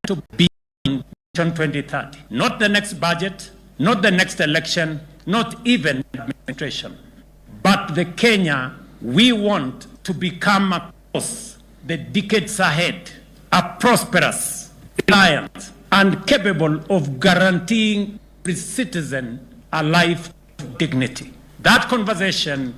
to be in 2030. Not the next budget, not the next election, not even administration. But the Kenya we want to become across the decades ahead, a prosperous, reliant, and capable of guaranteeing every citizen a life of dignity. That conversation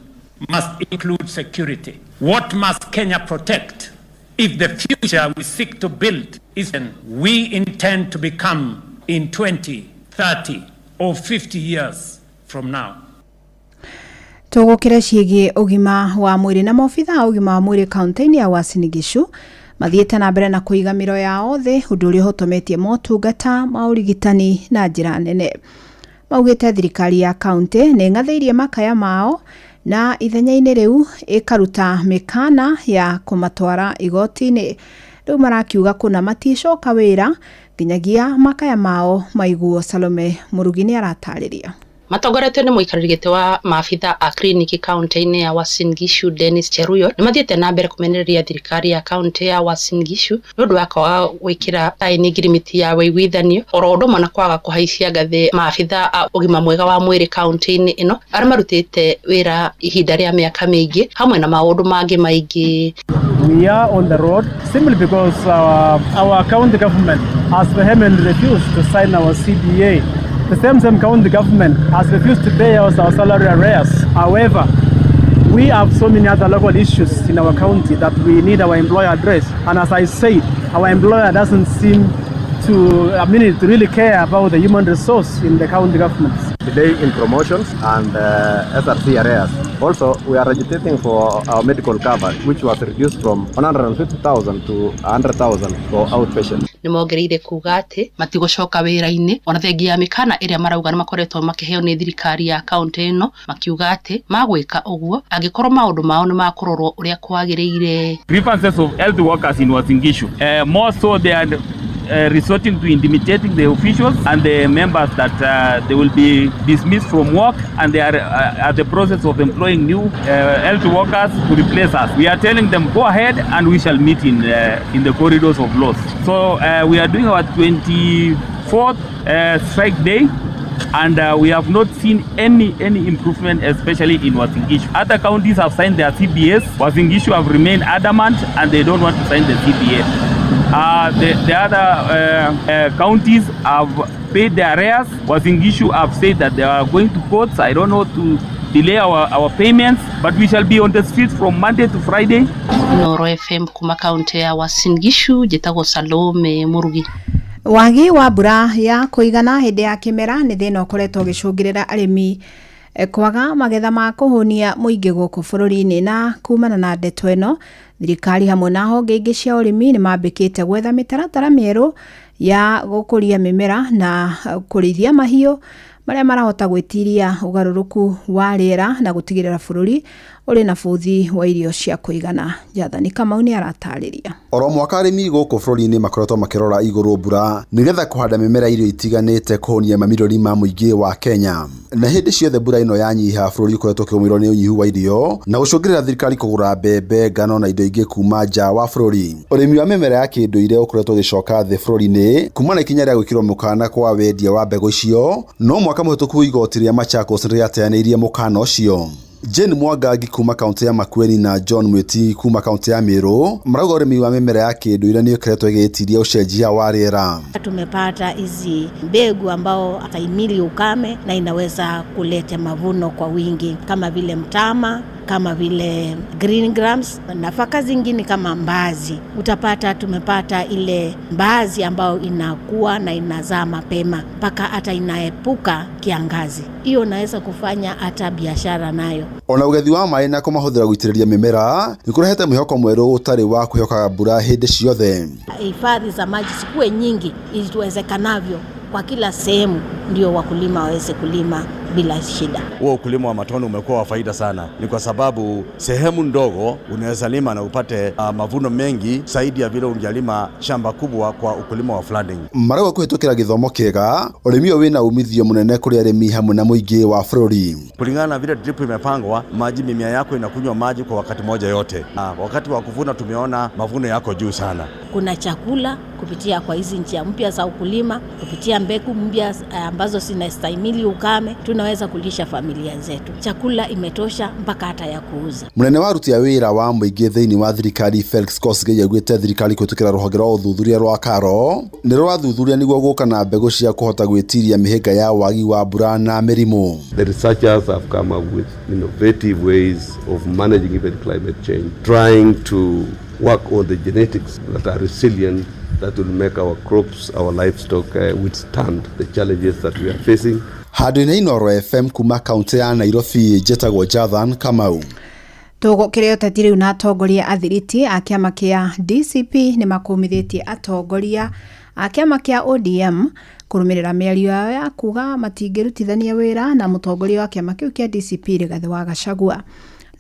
must include security. What must Kenya protect if the future we seek to build is we intend to become in 20, 30, or 50 years from now? Tugukira ciĩgiĩ ũgima wa mwĩrĩ na maobitha ũgima wa mwĩrĩ kaunti-inĩ ya Uasin Gishu mathiĩte na mbere na kũiga mĩro yao thĩ ũndũ ũrĩa ũhotometie motungata ma ũrigitani na njĩra nene. Maugĩte thirikari ya kaunti nĩ ngathĩirie makaya mao na ithenya-inĩ rĩu ĩkaruta mĩkana ya kũmatwara igoti-inĩ. Rĩu marakiuga kuna maticoka wĩra nginyagia makaya mao maiguo. Salome Murugi nĩ aratarĩria. Matongoretio nĩ mũikarĩri gĩtĩ wa maabitha a kliniki kaunti-inĩ ya Uasin Gishu Dennis Cheruyot nĩ mathiĩte na mbere kũmenereria thirikari ya kaunti ya Uasin Gishu nĩ ũndũ wa kwaga gwĩkĩra taĩni ngirimiti ya wĩiguithanio oro ũndũ ũmwe na kwaga kũhaicia ngathĩ maabitha a ũgima mwega wa mwĩrĩ kaunti-inĩ ĩno arĩa marutĩte wĩra ihinda rĩa mĩaka mĩingĩ hamwe na maũndũ mangĩ maingĩ. We are on the road simply because our county government has vehemently refused to sign our CBA. The same county government has refused to pay us our salary arrears. However, we have so many other local issues in our county that we need our employer address. And as I said, our employer doesn't seem to really care about the human resource in the county governments. Delay in promotions and SRC arrears. Also, we are agitating for our medical cover, which was reduced from 150,000 to 100,000 for outpatients. Nĩ mongereire kuga atĩ matigũcoka wĩra-inĩ ona thengia ya mĩkana ĩrĩa marauga nĩ makoretwo makĩheo nĩ thirikari ya kaunti ĩno, makiuga atĩ magwĩka ũguo angĩkorwo maũndũ mao nĩ makũrorwo ũrĩa kwagĩrĩire. Grievances of health workers in Uasin Gishu. More so they are resorting to intimidating the officials and the members that they will be dismissed from work, and they are at the process of employing new health workers to replace us. We are telling them go ahead and we shall meet in the corridors of laws. So we are doing our 24th strike day, and we have not seen any improvement, especially in Uasin Gishu. Other counties have signed their CBAs. Uasin Gishu have remained adamant and they don't want to sign the CBA. The other counties have paid their arrears. Uasin Gishu have said that they are going to courts. I don't know, to delay our payments, but we shall be on the streets from Monday to Friday. Noro FM kuma kaunti ya Uasin Gishu, njĩtagwo Salome Murugi. Wagi wa mbura ya kũigana hĩndĩ ya kĩmera nĩ thĩna ũkoretwo ũgĩcũngĩrĩra arĩmi kwaga magetha ma kũhũnia mũingĩ gũkũ bũrũri-inĩ. Na kumana na ndeto ĩno, thirikari hamwe na honge ingĩ cia ũrĩmi nĩ mambĩkĩte gwetha mĩtaratara mĩerũ ya gũkũria mĩmera na kũrĩithia mahiũ marĩa marahota gwĩtiria ũgarũrũku wa rĩera na gũtigĩrĩra bũrũri ũrĩ na bũthi wa irio cia kũigana. Jathani Kamau nĩ aratarĩria. Oro mwaka arĩmi gũkũ bũrũri-inĩ makoretwo makĩrora igũrũ mbura nĩgetha kũhanda mĩmera irio itiganĩte kũhonia mamirioni ma mũingĩ wa Kenya. Na hĩndĩ ciothe mbura ĩno yanyiha bũrũri ũkoretwo ũkĩgũmĩrwo nĩ ũnyihu wa irio na gũcũngĩrĩra thirikari kũgũra mbembe, ngano na indo ingĩ kuma nja wa bũrũri. Ũrĩmi wa mĩmera ya kĩndũire ũkoretwo ũgĩcoka thĩ bũrũri-inĩ kuma na ikinya rĩa gwĩkĩrwo mũkana kwa wendia wa mbegũ icio, no mwaka mũhĩtũku igoti rĩa Machakos rĩateanĩirie mũkana ũcio. Jane Mwangangi kuma kaunti ya Makueni na John Mwiti kuma kaunti ya Meru marauga ũrĩmi wa mĩmera ya kĩndũire nĩ ũkoretwo ũgĩtiria ũcenjia wa rĩera. Tumepata hizi mbegu ambao atahimili ukame na inaweza kuleta mavuno kwa wingi kama vile mtama, kama vile green grams, nafaka zingine kama mbazi. Utapata tumepata ile mbazi ambao inakuwa na inazaa mapema mpaka hata inaepuka kiangazi. Hiyo naweza kufanya hata biashara nayo. Ona ugethi wa maĩ na kũmahũthĩra gũitĩrĩria mĩmera nĩ kũrehete mwĩhoko mwerũ ũtarĩ wa kwĩhokaga mbura hĩndĩ ciothe. Hifadhi za maji sikuwe nyingi ili tuwezekanavyo kwa kila sehemu ndio wakulima waweze kulima bila shida. Huo ukulima wa matone umekuwa wa faida sana. Ni kwa sababu sehemu ndogo unaweza lima na upate mavuno mengi zaidi ya vile ungelima shamba kubwa kwa ukulima wa flooding. Marauga kũhĩtũkĩra gĩthomo kĩega, ũrĩmi ũyũ wĩna umithio mũnene kũrĩ arĩmi hamwe na mũingĩ wa bũrũri. Kulingana na vile drip imepangwa, maji mimea yako inakunywa maji kwa wakati moja yote. Wakati wa kuvuna tumeona mavuno yako juu sana. Kuna chakula kupitia kwa hizi njia mpya za ukulima, kupitia mbegu mpya ambazo zinastahimili ukame, tunaweza kulisha familia zetu. Chakula imetosha mpaka hata ya kuuza. Munene wa aruti a wira wa muingi thiini wa thirikari Felix Kosgei augite thirikari kwitukira ruhonge rwa uthuthuria rwa Karo ni rwathuthuria niguo guka na mbegu cia kuhota gwitiria mihinga ya wagi wa mbura na mirimu. The researchers have come up with innovative ways of managing even climate change, trying to work on the genetics that are resilient, that will make our crops, our livestock withstand the challenges that we are facing. Hadine Inoro FM kuma kaunti ya Nairobi, Jetagwo Jathan Kamau. Tugukire utatiri una atongoria athiriti a kiama kia DCP ni makumithitie atongoria a kiama kia ODM kurumirira miario yao ya kuga matingirutithania wira na mutongoria wa kiama kiu kia DCP Rigathi wa Gachagua.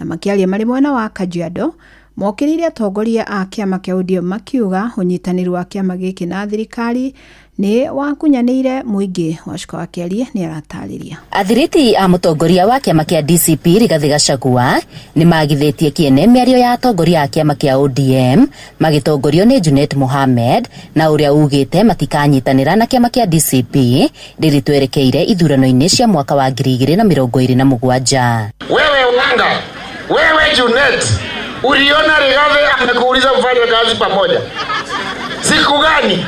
Na makiaria mari mwena wa Kajiado mokiriria atongoria a kiama kia ODM makiuga unyitaniri wa kiama giki na thirikari ni wakunyanire muingi. Wacuka wa Kiarie ni aratariria. Athiriti a mutongoria wa kiama kia DCP Rigathi Gachagua ni magithitie kiene miario ya atongoria a kiama kia ODM magitongorio ni Junet Mohamed na uria ugite matikanyitanira na kiama kia DCP riritwerekeire ithurano-ini cia mwaka wa 2027. Wewe Wanga, wewe Junet, uliona Rigathi amekuuliza mfanye kazi pamoja siku gani?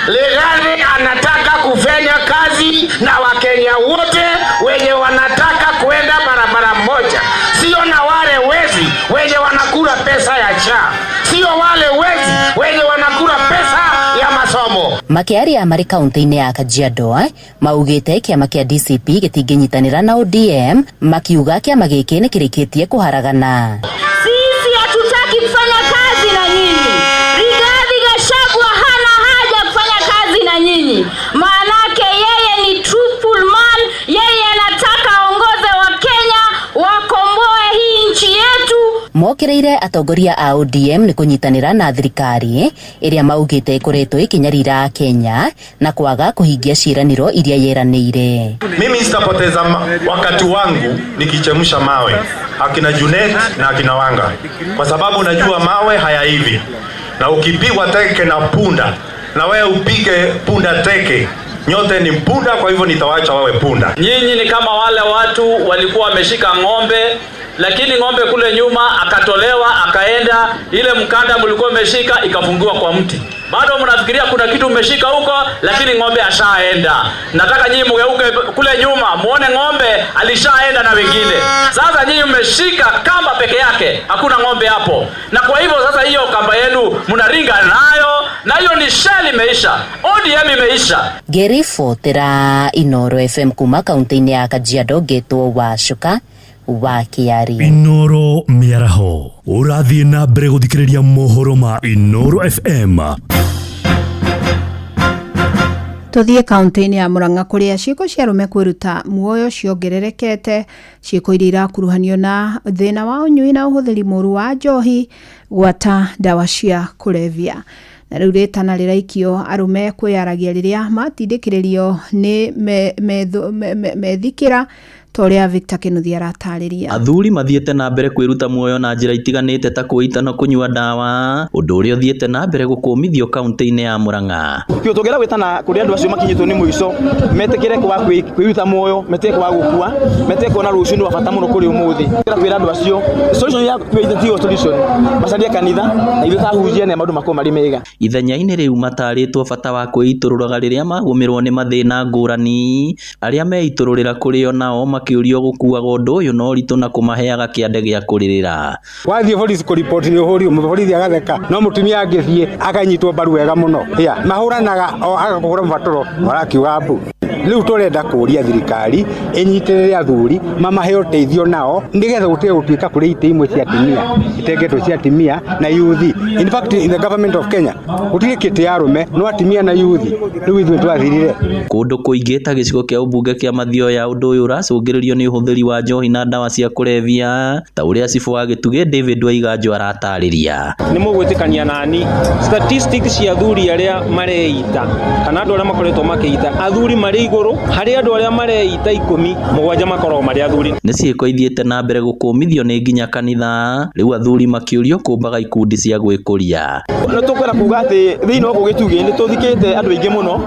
Rigathi anataka kufanya kazi na Wakenya wote wenye wanataka kwenda barabara moja, sio na wale wezi wenye wanakula pesa ya cha, sio wale wezi wenye wanakula pesa ya masomo. Makiaria mari kaunti-ini ya Kajiado maugite kiama kia DCP gitinginyitanira na ODM, makiuga kiama giki ni kirikitie kuharagana. Sisi hatutaki kufanya kazi na nyinyi. Rigathi Gachagua hana haja kufanya kazi na nyinyi. Maanake yeye ni truthful man, yeye anataka aongoze wa Kenya, wakomboe hii nchi yetu. Mokireire atongoria a ODM ni kunyitanira na thirikari iria maugite ikoretwo ikinyarira Kenya na kwaga kuhingia ciraniro iria yeranire. Mimi sitapoteza wakati wangu nikichemsha mawe akina Junet na akina Wanga, kwa sababu najua mawe hayaivi, na ukipigwa teke na punda na wewe upige punda teke, nyote ni punda, kwa hivyo nitawaacha wawe punda. Nyinyi ni kama wale watu walikuwa wameshika ng'ombe, lakini ng'ombe kule nyuma akatolewa akaenda, ile mkanda mlikuwa umeshika ikafungiwa kwa mti. Bado mnafikiria kuna kitu umeshika huko, lakini ng'ombe ashaenda. Nataka nyinyi mgeuke kule nyuma muone ng'ombe alishaenda na wengine. Sasa nyinyi mmeshika kamba peke yake, hakuna ng'ombe hapo. Na kwa hivyo sasa hiyo kamba yenu mnaringa nayo, na hiyo ni shell imeisha. ODM imeisha. Gerifo tera Inoro FM kuma kaunti-ini ya Kajiado getwo Wacuka wa Kiarie. Inoro miaraho urathie na mbere guthikiriria mohoro ma Inoro FM. Tuthie kaunti-ini ya Murang'a kuria ciiko cia rume kwiruta muoyo ciongererekete, ciiko iria irakuruhanio na thina wa unyui na uhuthiri muru wa njohi gwata dawa cia kulevya. Na riu ritana riraikio arume kwiyaragia riria matindikiririo ni methikira toria Victor Kinuthia aratariria. Athuri mathiete na mbere kwiruta muoyo na njira itiganite ta kuita na kunyua dawa, undu uria uthiete na mbere gukumithio kaunti-ini ya Murang'a. Kio tugera gwitana kuri andu acio makinyitwo ni muico metekere kwa kwiruta muoyo, meteke kwa gukua, meteke kuona rucio ni wabata muno kuri umuthi. Kira kwira andu acio solution ya kwita tio solution macaria kanitha na ithu tahujia na maundu mako mari mega. Ithenya-ini riu mataritwo bata wa kwiitururaga riria magumirwo ni mathina ngurani, aria meitururira kuri onao makiurio gukuaga undu uyu no ritu na kumaheaga kiande gia kuririra. Wathie police ku report ni uhuri umupolisi agatheka no mutumia angithie akanyitwo baru wega muno ya mahuranaga o agakugura mbatoro warakiuga mbu. Riu turenda kuria thirikari inyitirire athuri mamahe uteithio nao ndigetha gutuika kuri ite imwe cia atimia itengetwo cia atimia na yuthi. In fact in the government of Kenya gutire kiti ya rume no atimia na yuthi. Riu ithu twathirire kundu kuingita gicigo kia ubunge kia Mathioya undu uyu uracungiririo ni uhuthiri wa njohi na dawa cia kulevya ta uria cifu wa Gituge David Waiganjo aratariria. Ni mugwitikania nani statistics cia athuri aria mareita kana andu aria makoretwo makiita athuri mari iguru hari andu aria mareita 17 makoragwo mari athuri. Nĩ ciĩko ithiĩte na mbere gũkũmithio nĩ nginya kanitha, rĩu athuri makĩũrio kũmbaga ikundi cia gwĩkũria. No tũkwenda kuga atĩ thĩinĩ wa gũgĩtuge nĩ tũthikĩte andũ aingĩ mũno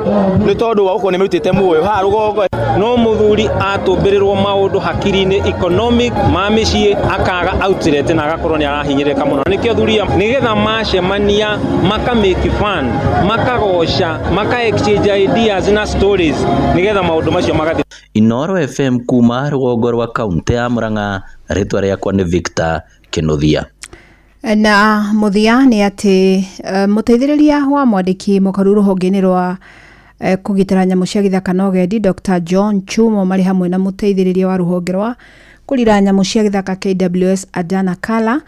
nĩ tondũ wa gũkorwo nĩ merutĩte muoyo haha rũgongo. No mũthuri atũmbĩrĩrwo maũndũ hakiri-inĩ economic ma mĩciĩ akaga outlet na agakorwo nĩ arahinyĩrĩka mũno. Nĩkĩo athuri nĩgetha macemania maka make fun, makagoca, maka exchange ideas na stories nĩgetha maũndũ macio magathĩ. Inooro FM kuma rũgongo rwa kaunti ya Murang'a, rĩtwa rĩakwa nĩ Victor Kĩnuthia. Na muthia nĩ atĩ mũteithĩrĩria wa mwandĩki mũkaru rũhonge-inĩ rwa kũgitĩra nyamũ cia gĩthaka na ũgendi Dr. John Chumo marĩ hamwe na mũteithĩrĩria wa rũhonge rwa kũrira nyamũ cia gĩthaka KWS Adana Kala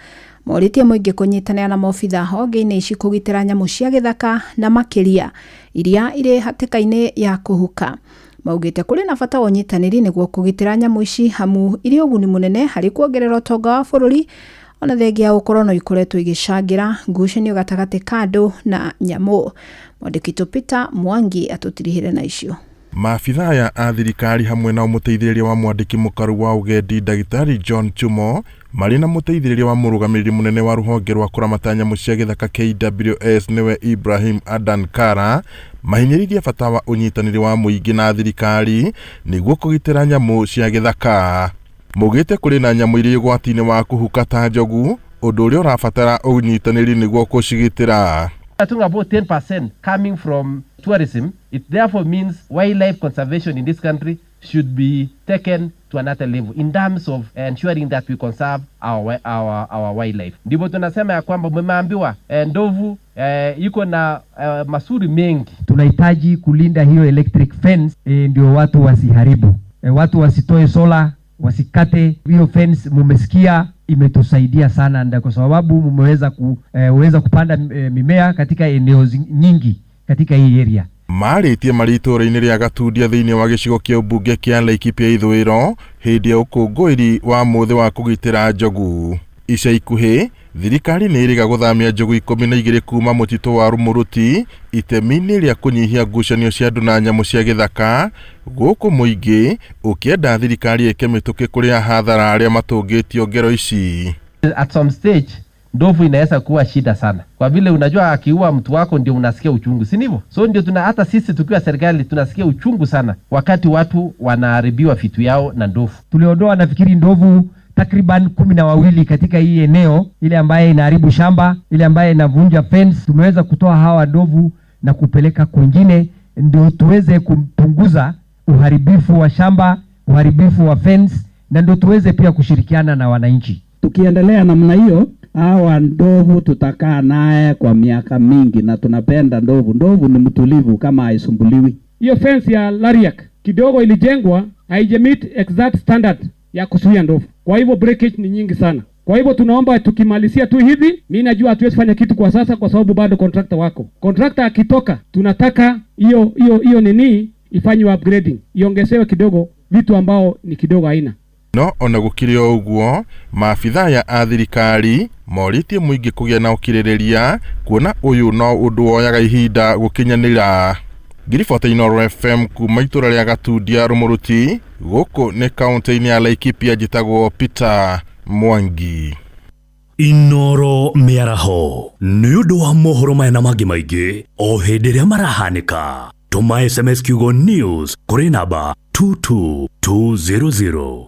morĩtie mũingĩ kũnyitanĩra na maobitha honge-inĩ ici kũgitĩra nyamũ cia gĩthaka na makĩria iria irĩ hatĩka-inĩ ya kũhuka. Maugĩte kũrĩ na bata wa ũnyitanĩri nĩguo kũgitĩra nyamũ ici hamu irĩ ũguni mũnene harĩ kuongerera ũtonga wa bũrũri ona thengia gũkorwo no ikoretwo igĩcangira ngucanio gatagatĩ ka andũ na nyamũ. Mwandĩki Peter Mwangi atũtirihĩre na icio. Maabitha ya athirikari hamwe na mũteithĩrĩria wa mwandĩki mũkaru wa ũgendi Dagitari John Chumo marĩ na mũteithĩrĩria wa mũrũgamĩrĩri mũnene wa rũhonge rwa kũramata nyamũ cia gĩthaka KWS nĩwe Ibrahim Adan Kara mahinyĩrĩirie bata wa ũnyitanĩri wa mũingĩ na thirikari nĩguo kũgitĩra nyamũ cia gĩthaka. Mugĩte kũrĩ na nyamũ irĩ ũgwati-inĩ wa kũhuka ta njogu, ũndũ ũrĩa ũrabatara ũnyitanĩri nĩguo kũcigitĩra. Talking about 10% coming from tourism, it therefore means wildlife conservation in this country should be taken to another level in terms of ensuring that we conserve our wildlife. Ndipo tunasema ya kwamba mmeambiwa ndovu iko na masuri mengi. Tunahitaji kulinda hiyo electric fence ndio watu wasiharibu. Watu wasitoe sola, wasikate hiyo fence. Mumesikia imetusaidia sana ndio kwa sababu mmeweza kupanda mimea katika eneo nyingi katika hii area. Marĩtie marĩtũra-inĩ rĩa Gatundia thĩinĩ wa gĩcigo kĩa ũmbunge kĩa Laikipia ithũĩro hĩndĩ ya ũkũngũĩri wa mũthĩ wa kũgitĩra njogu. Ica ikuhĩ thirikari nĩ ĩrĩga gũthamia njogu 12 kuma mũtitũ wa Rumuruti itemi-inĩ rĩa kũnyihia ngucanio cia andũ na nyamũ cia gĩthaka, gũkũ mũingĩ ũkĩenda thirikari ĩke mĩtũkĩ kũrĩa hathara arĩa matũngĩtio ngero ici. At some stage ndovu inaweza kuwa shida sana. Kwa vile unajua akiua mtu wako ndio unasikia uchungu, si ndivyo? So ndio hata sisi tukiwa serikali tunasikia uchungu sana wakati watu wanaharibiwa vitu yao na ndovu. Tuliondoa nafikiri ndovu takriban 12 katika hii eneo, ile ambaye inaharibu shamba, ile ambaye inavunja fence. Tumeweza kutoa hawa ndovu na kupeleka kwingine ndio tuweze kupunguza uharibifu wa shamba, uharibifu wa fence, na ndio tuweze pia kushirikiana na wananchi. Tukiendelea namna hiyo, hawa ndovu tutakaa naye kwa miaka mingi, na tunapenda ndovu. Ndovu ni mtulivu kama haisumbuliwi. Hiyo fence ya Lariak kidogo ilijengwa haijamit exact standard ya kuzuia ndovu. Kwa hivyo breakage ni nyingi sana. Kwa hivyo tunaomba tukimalizia tu hivi, mimi najua hatuwezi fanya kitu kwa sasa kwa sababu bado contractor wako. Contractor akitoka, tunataka hiyo nini ifanywe upgrading. Iongezewe kidogo vitu ambao ni kidogo haina. No ona gũkĩrĩ o ũguo, maabitha ya athirikari morĩtie mũingĩ kũgĩa na ũkirĩrĩria kuona ũyũ no ũndũ woyaga ihinda gũkinyanĩra. Ngiribota Inooro FM kuma itũra rĩa Gatundia Rumuruti, gũkũ nĩ kaunti-inĩ ya Laikipia, njĩtagwo Peter Mwangi. Inooro mĩaraho nĩ ũndũ wa mohoro maya na mangĩ maingĩ o hĩndĩ ĩrĩa marahanĩka. Tũma SMS kiugo news kũrĩ namba 22200.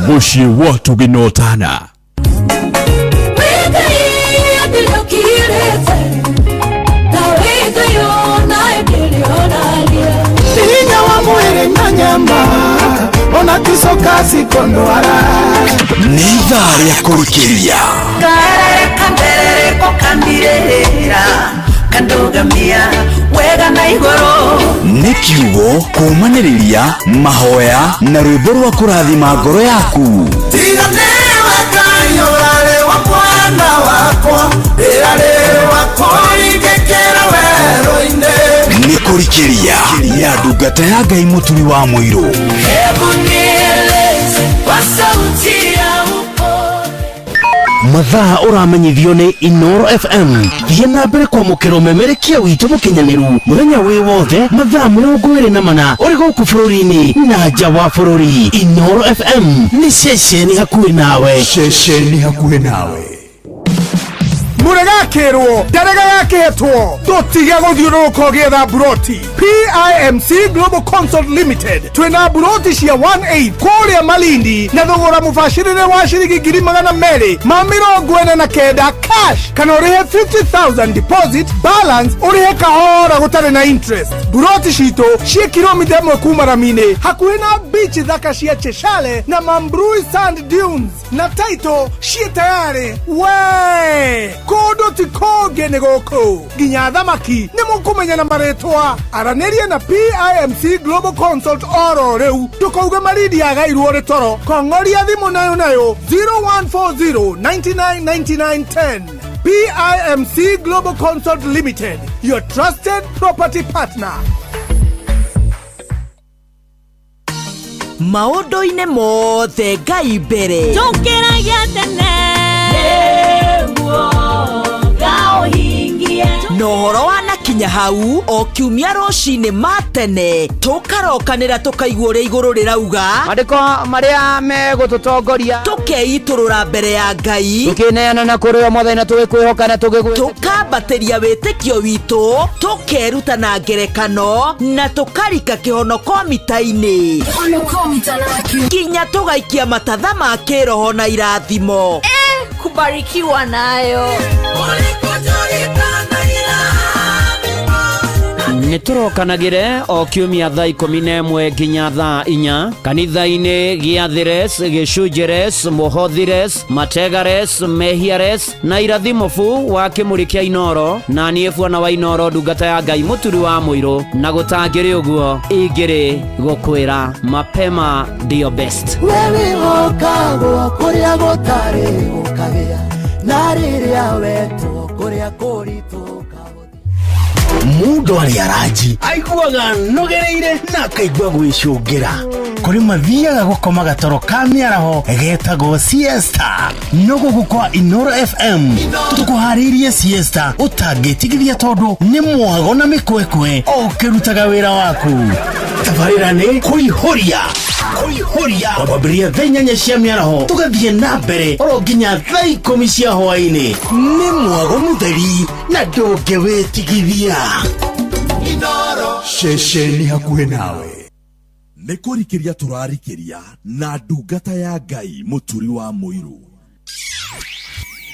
Mushi watu ginotana Tinya wa mwere na nyama ona kisoka sikondwara Nidhari ya kurikiria Karere kambere ko kandirehera kandogamia wega na igoro Nikiugo kumaniriria mahoya na rwĩmbo rwa kũrathima ngoro yaku Tiganewa kanyolale wa mwana wakwa Erale wako igekera wero-ine Nikurikiria ya ndungata ya Ngai mũturi wa mũirũ Hebu nieleze kwa sauti ya upole mathaa uramenyithio ni Inoro FM. Thiĩ na mbere kwamũkĩra ũmemerekia witũ mũkinyanĩru mũthenya wĩ wothe mathaa 24 ũrĩ gũkũ bũrũri-inĩ na nja wa bũrũri. Inoro FM nĩ ceceni hakuhĩ nawe. Ceceni hakuhĩ nawe. Muragakirwo darega yaketwo tutige guthiũrũrũka ũgĩetha buroti. PIMC Global Consult Limited twina buroti cia 1/8 kũrĩa Malindi na thogora mũbacĩrĩre wa ciringi 249 cash kana ũrĩhe 50,000 deposit balance ũrĩhe kahora gũtarĩ na interest. Buroti citũ cia kilomita 1 kuma Ramine hakuhĩ na beach thaka cia Cheshire na Mambrui Sand Dunes na title cia tayari we kodo ti koge nĩ gũkũ nginya thamaki nĩ mũkũmenya na marĩtwa. Aranĩria na PIMC Global Consult oro rĩu tũkauga Malindi yagairwo nĩ toro. Kong'oria thimũ nayo 0140 99 99 10. PIMC Global Consult Limited, your trusted property partner. Maũndũ-inĩ mothe Ngai mbere tũkĩragia tene na ũhoro wanakinya hau o kiumia rũcinĩ matene tũkarokanĩra tũkaigua ũrĩa igũrũ rĩrauga maandĩko marĩa megũtũtongoria tũkeitũrũra mbere ya Ngai tũkĩneana na kũrĩ o mwathani na tũgĩkwĩhoka na tũkambatĩria wĩtĩkio witũ tũkeruta na ngerekano na tũkarika kĩhonoko mita-inĩ nginya tũgaikia matatha ma kĩroho na irathimo kubarikiwa nayo. Nĩtũrokanagĩre o kiumia thaa 11 nginya thaa 4 kanitha-inĩ gĩa Thires, Gĩcunjĩres, Mũhothires, Mategares, Mehiares na Irathimubu wa kĩmũrĩ kĩa Inoro na niĩ Bwana wa Inoro ndungata ya Ngai mũturi wa mũirũ na gũtangĩrĩ ũguo ingĩrĩ gũkwĩra mapema ndio best. Wewe okagwo kũrĩa gũtarĩ gũkagĩa na rĩrĩa wetwo kũrĩa kũritũ mundu arĩa ranji aiguaga nogereire na akaigua gwĩcũngĩra kũrĩ mathiaga gũkoma gatoro ka mĩaraho getagwo siesta no gũkũ kwa Inoro FM tũkũharĩirie siesta ũtangĩtigithia tondũ nĩ mwago na mĩkwekwe o kĩrutaga wĩra waku. Tabarĩra nĩ kũihũria kwambĩrĩria thaa 8 cia mĩaraho tũgathiĩ na mbere oro nginya thaa 10 cia hwaĩ-inĩ. Nĩ mwago mũtheri na ndũngĩwĩtigithia. Inoro ceceni hakuhĩ nawe nĩ kũrikĩria tũrarikĩria na ndungata ya Ngai mũturi wa mũirũ.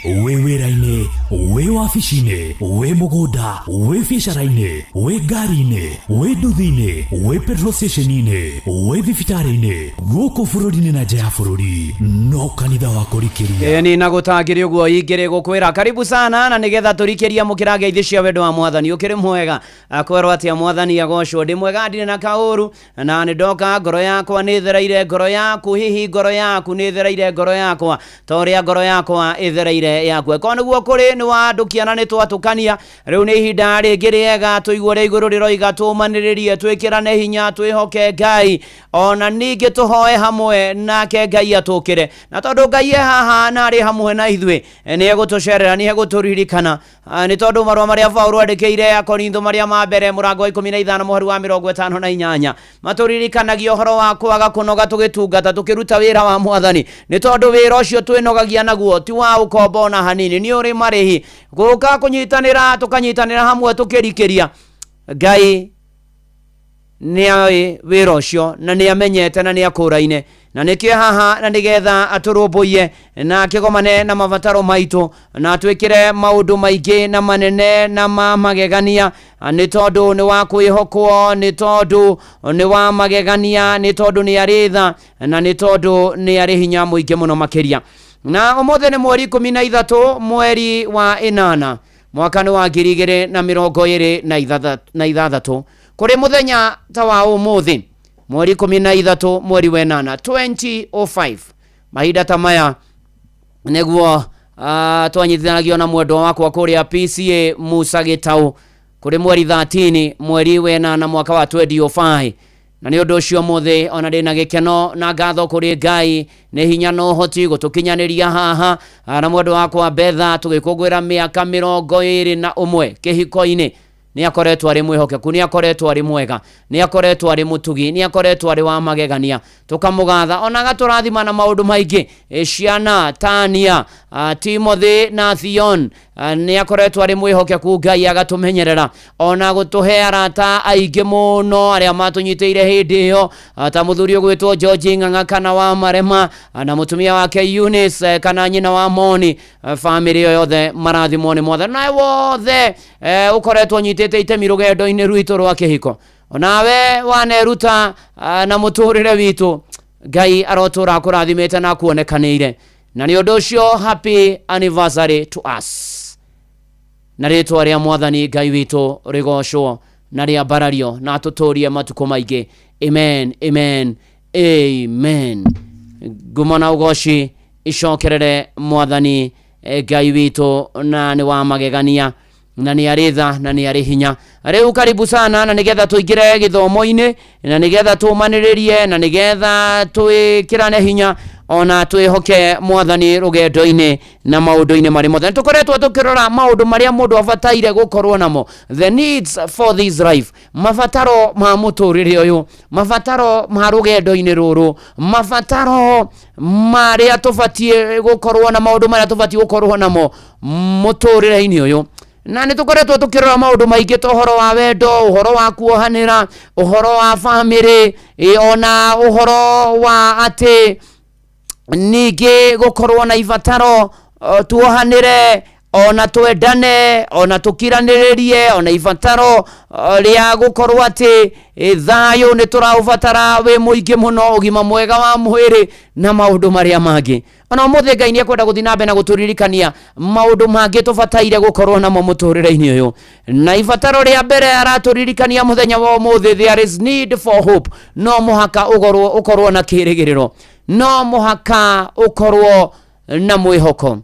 Wĩ wĩra-inĩ, wĩ wabici-inĩ, wĩ mũgũnda, wĩ biacara-inĩ, wĩ ngari-inĩ, wĩ nduthi-inĩ, wĩ petrol station-inĩ, wĩ thibitarĩ-inĩ, gũkũ bũrũri-inĩ na nja ya bũrũri, no kanitha wa kũrikĩria. Ni na gũtangĩrĩ ũguo ingĩrĩ gũkwĩra karibu sana na nĩgetha tũrikĩria mũkĩra ngeithi cia wendo wa mwathani ũkĩrĩ mwega akwerwo atĩa mwathani agocwo ndĩ mwega ndirĩ na kaũru na nĩ ndoka ngoro yakwa nĩ thereire ngoro yaku hihi ngoro yaku nĩ thereire ngoro yakwa torĩa ngoro yakwa ĩthereire yakwe ko nĩguo kũrĩ nĩ wandũkia na nĩ twatũkania rĩu nĩ ihinda rĩngĩ rĩega tũigua rĩa igũrũ rĩroiga tũmanĩrĩrie twĩkĩrane hinya twĩhoke Ngai ona ningĩ tũhoe hamwe nake Ngai atũkĩre na tondũ Ngai haha na arĩ hamwe na ithuĩ nĩ egũtũcerera nĩ egũtũririkana nĩ tondũ marũa marĩa Paulo andĩkĩire Akorintho marĩa ma mbere mũrango wa 15 mũhari wa 58 matũririkanagia ũhoro wa kwaga kũnoga tũgĩtungata tũkĩruta wĩra wa mwathani nĩ tondũ wĩra ũcio twĩnogagia naguo ti wa ũkombo na hanini nĩ ũrĩ marĩhi gũka kũnyitanĩra tũkanyitanĩra hamwe tũkĩrikĩria Ngai nĩ oĩ wĩra ũcio na nĩ amenyete na nĩ akũraine na nĩkĩo haha na nĩgetha atũrũmbũiye na kĩgomane na mabataro maitũ na twĩkĩre maũndũ maingĩ na manene na magegania nĩ tondũ nĩ wa kwĩhokwo nĩ tondũ nĩ wa magegania nĩ tondũ nĩ arĩ tha na nĩ tondũ nĩ arĩ hinya mũingĩ mũno makĩria. Na ũmũthĩ nĩ mweri 13 mweri wa 8 mwaka nĩ wa 2026 kũrĩ mũthenya ta wa ũmũthĩ mweri 13 mweri wa 8 2005 mahinda ta maya nĩguo twanyitithanagio na mwendwa wakwa kũrĩa PCA Musa Gĩtaũ kũrĩ mweri 13 mweri wa 8 mwaka wa 2005 na nĩ ũndũ ũcio mũthĩ ona ndĩ na gĩkeno na ngatho kũrĩ Ngai nĩ hinya no hoti gũtũkinyanĩria haha na mwendwa wakwa Betha tũgĩkũngũĩra mĩaka 21 kĩhiko-inĩ. Nĩ akoretwo arĩ mwĩhokeku, nĩ akoretwo arĩ mwega, nĩ akoretwo arĩ mũtugi, nĩ akoretwo arĩ wa magegania. Tũkamũgatha ona gatũrathima na maũndũ maingĩ. Ciana, Tania, Timothy na Thion nĩ akoretwo arĩ mwĩhokeku, Ngai agatũmenyerera ona gũtũhe arata aingĩ mũno arĩa matũnyitĩire hĩndĩ ĩyo ta mũthuri ũgwĩtwo George Ng'ang'a kana wa Marema na mũtumia wake Eunice kana nyina wa Moni. Family yothe marathimwo nĩ Mwathani na wothe ũkoretwo nyitĩte itemi rũgendo-inĩ rwitũ rwa kĩhiko. Onawe waneruta na mũtũrĩre witũ, Ngai arotũra kũrathimĩte na kuonekanĩire. Na nĩ ũndũ ũcio happy anniversary to us. Na rĩtwa rĩa Mwathani Ngai witũ rĩgocwo na rĩambarario na tũtũrie matukũ maingĩ. Amen, amen, amen. Ngumo na ũgoci icokerere Mwathani Ngai witũ na nĩ wa magegania na nĩ arĩ tha na nĩ arĩ hinya. Rĩu karibu sana na nĩgetha tũingĩre gĩthomo-inĩ na nĩgetha tũmanĩrĩrie na nĩgetha twĩkĩrane hinya ona twĩhoke Mwathani rũgendo-inĩ na maũndũ-inĩ marĩ mothe. Tũkoretwo tũkĩrora maũndũ marĩa mũndũ abataire gũkorwo namo, the needs for this life, mabataro ma mũtũrĩre ũyũ, mabataro ma rũgendo-inĩ rũrũ, mabataro marĩa tũbatiĩ gũkorwo na maũndũ marĩa tũbatiĩ gũkorwo namo mũtũrĩre-inĩ ũyũ. Na nĩ tũkoretwo tũkĩrora maũndũ maingĩ ta ũhoro wa wendo, ũhoro wa kuohanĩra, ũhoro wa family, ona ũhoro wa atĩ ningĩ gũkorwo na ibataro tuohanĩre ona twendane ona tũkiranĩrĩrie ona ibataro rĩa gũkorwo atĩ thayũ nĩ tũraũbatara wĩ mũingĩ mũno, ũgima mwega wa mwĩrĩ na maũndũ marĩa mangĩ. Ona ũmũthĩ Ngai nĩ ekwenda gũthiĩ na mbere na gũtũririkania maũndũ mangĩ tũbataire gũkorwo namo mũtũrĩre-inĩ ũyũ. Na ibataro rĩa mbere aratũririkania mũthenya wa ũmũthĩ, there is need for hope. No mũhaka ũkorwo na kĩĩrĩgĩrĩro, no mũhaka ũkorwo na mwĩhoko.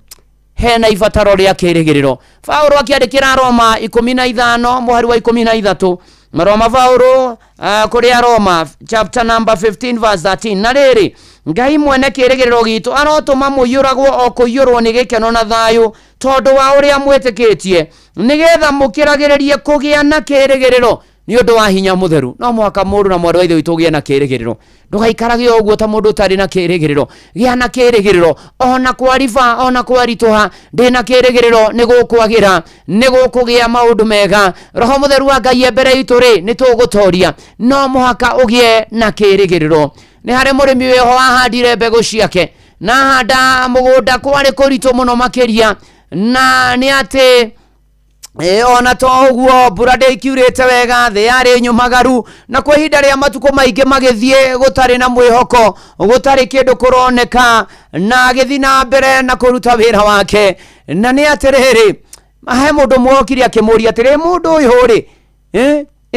Hena ibataro rĩa kĩĩrĩgĩrĩro. Paulo akĩandĩkĩra Roma 15 mũhari wa 13, Maroma Paulo kũrĩ Roma chapter number 15 verse 13. Na rĩrĩ, Ngai mwene kĩĩrĩgĩrĩro gitũ arotũma mũiyũragwo o kũiyũrwo nĩ gĩkeno na thayũ tondũ wa ũrĩa mwĩtĩkĩtie, nĩgetha mũkĩragĩrĩrie kũgĩa na kĩĩrĩgĩrĩro nĩ ũndũ wa hinya mũtheru. No mũhaka mũndũ na mwarĩ wa ithe witũ ũgĩe na kĩĩrĩgĩrĩro. Ndũgaikarage ũguo ta mũndũ ũtarĩ na kĩĩrĩgĩrĩro. Gĩa na kĩĩrĩgĩrĩro ona kwariba ona kwaritũha, ndĩ na kĩĩrĩgĩrĩro nĩ gũkwagĩra, nĩ gũkũgĩa maũndũ mega. Roho mũtheru wa Ngai mbere itũ rĩ nĩ tũgũtoria, no mũhaka ũgĩe na kĩĩrĩgĩrĩro. Nĩ harĩ mũrĩmi wĩho ahandire mbegũ ciake na handa mũgũnda kwarĩ kũritũ mũno makĩria, na nĩ atĩ ona to ũguo mbura ndĩkiurĩte wega, thĩ yarĩ nyũmagaru, na kwa ihinda rĩa matukũ maingĩ magĩthiĩ gũtarĩ na mwĩhoko, gũtarĩ kĩndũ kũroneka, na agĩthiĩ na mbere na kũruta wĩra wake. Na nĩ atĩrĩrĩ, he mũndũ mwokire akĩmũria atĩrĩ, mũndũ ũyũ rĩ,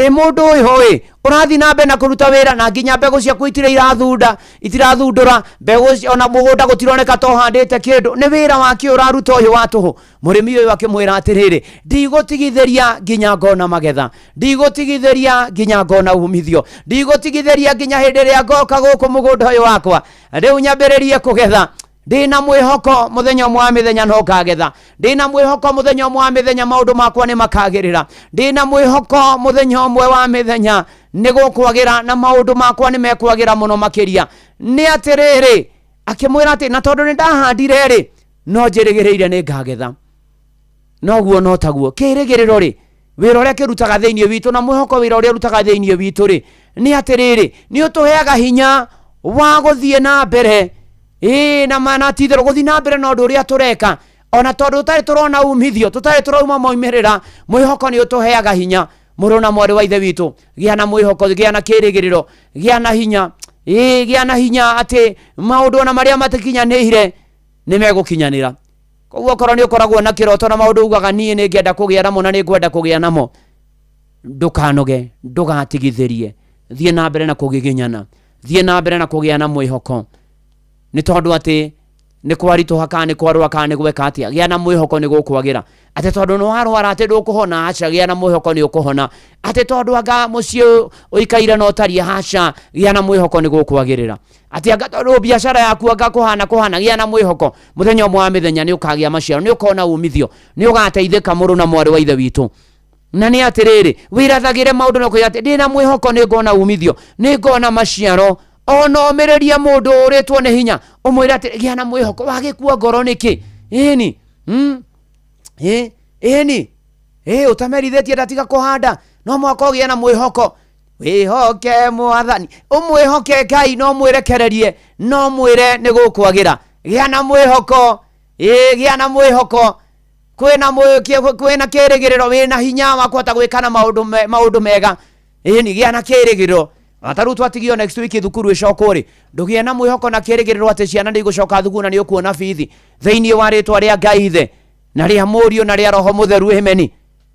mũndũ ũyũ rĩ, ũrathiĩ na mbere na kũruta wĩra na nginya mbegũ ciaku itirathundũra, mbegũ ona mũgũnda gũtironeka to handĩte kĩndũ, nĩ wĩra wake ũraruta ũyũ wa tũhũ? Mũrĩmi ũyũ akĩmwĩra atĩrĩrĩ, ndigũtigithĩria nginya ngona magetha, ndigũtigithĩria nginya ngona umithio, ndigũtigithĩria nginya hĩndĩ ĩrĩa ngoka gũkũ mũgũnda ũyũ wakwa, rĩu nyambĩrĩrie kũgetha. Ndĩna mwĩhoko mũthenya ũmwe wa mĩthenya no ngagetha. Ndĩna mwĩhoko mũthenya ũmwe wa mĩthenya maũndũ makwa nĩ makagĩrĩra. Ndĩna mwĩhoko mũthenya ũmwe wa mĩthenya nĩ gũkwagĩra na maũndũ makwa nĩ mekwagĩra mũno makĩria. Nĩ atĩrĩrĩ, akĩmwĩra atĩ na tondũ nĩ ndahandire rĩ, no njĩrĩgĩrĩire nĩ ngagetha. Noguo no taguo kĩĩrĩgĩrĩro rĩ, wĩra ũrĩa kĩrutaga thĩinĩ witũ na mwĩhoko wĩra ũrĩa ũrutaga thĩinĩ witũ rĩ, nĩ atĩrĩrĩ, nĩ ũtũheaga hinya wa gũthiĩ na mbere. Na mana titherũ gũthiĩ na mbere na ũndũ ũrĩa tũreka, ona tondũ tũtarĩ tũrona umithio, tũtarĩ tũrauma moimĩrĩra, mwĩhoko nĩ ũtũheaga hinya. Mũrũ na mwarĩ wa ithe witũ, gĩa na mwĩhoko, gĩa na kĩĩrĩgĩrĩro, gĩa na hinya, gĩa na hinya atĩ maũndũ ona marĩa matakinyanĩire nĩ megũkinyanĩra. Koguo korwo nĩ ũkoragwo na kĩroto na maũndũ ugaga niĩ nĩ ngenda kũgĩa namo na nĩ ngwenda kũgĩa namo, ndũkanoge, ndũgatigithĩrie, thiĩ na mbere na kũgiginyana, thiĩ na mbere na kũgĩa na mwĩhoko. Nĩ tondũ atĩ nĩ kwaritũha kana nĩ kwarũa kana nĩ gweka atĩa, gĩa na mwĩhoko nĩ gũkwagira. Atĩ tondũ nĩ warwara atĩ ndũkũhona, aca gĩa na mwĩhoko nĩ ũkũhona. Atĩ tondũ anga mũciĩ ũikaire no tariĩ, haca gĩa na mwĩhoko nĩ gũkwagĩrĩra. Atĩ anga tondũ biacara yaku anga kũhana gĩa na mwĩhoko, mũthenya ũmwe wa mĩthenya nĩ ũkagĩa maciaro, nĩ ũkona umithio, nĩ ũgateithĩka mũrũ na mwarĩ wa ithe witũ. Na nĩ atĩrĩrĩ, wĩrathagĩre maũndũ na kuuga atĩ ndĩna mwĩhoko nĩ ngona umithio, nĩ ngona maciaro. Ona ũmĩrĩria mũndũ ũrĩtwo nĩ hinya, ũmwĩra atĩ gĩa na mwĩhoko, wagĩkua ngoro nĩkĩ? Ĩni ũtamerithĩtie ndatiga kũhanda, no mwaka ũgĩe na mwĩhoko. Wĩhoke Mwathani, ũmwĩhoke Ngai, no mwĩrekererie, no mwĩre nĩ gũkwagĩra. Gĩa na mwĩhoko, gĩa na mwĩhoko. Kwĩna kĩrĩgĩrĩro, wĩna hinya wa kũhota gwĩkana maũndũ mega. Ĩni gĩa na kĩrĩgĩrĩro. Ataru twatigio next week thukuru ĩcokwo rĩ, ndũgĩe na mwĩhoko na kĩrĩgĩrĩro atĩ ciana nĩ igũcoka thukuru na nĩ ũkuona bithi thĩinĩ wa rĩtwa rĩa Ngai Ithe na rĩa Mũriũ na rĩa Roho Mũtheru. Ameni.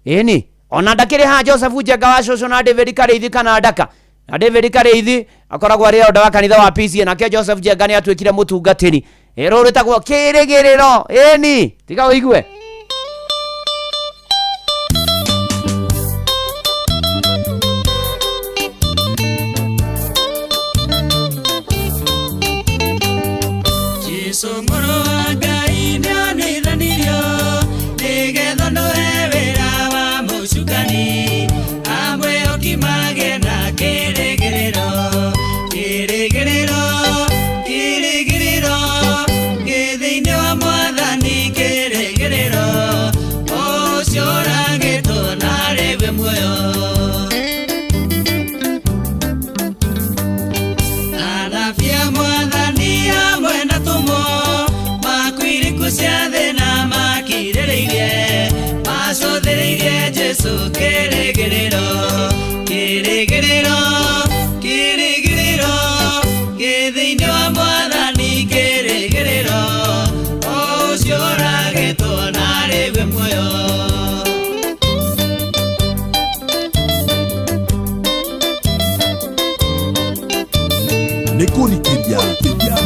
Ĩni ona ndakĩrĩ ha Joseph Njenga wa Cũcũ na David Kareithi kana ndaka. Na David Kareithi akoragwo arĩ elder wa kanitha wa PCA, nake Joseph Njenga nĩ atuĩkire mũtungatĩri. Rũrũ rĩtagwo kĩrĩgĩrĩro. Ĩni tiga ũigue.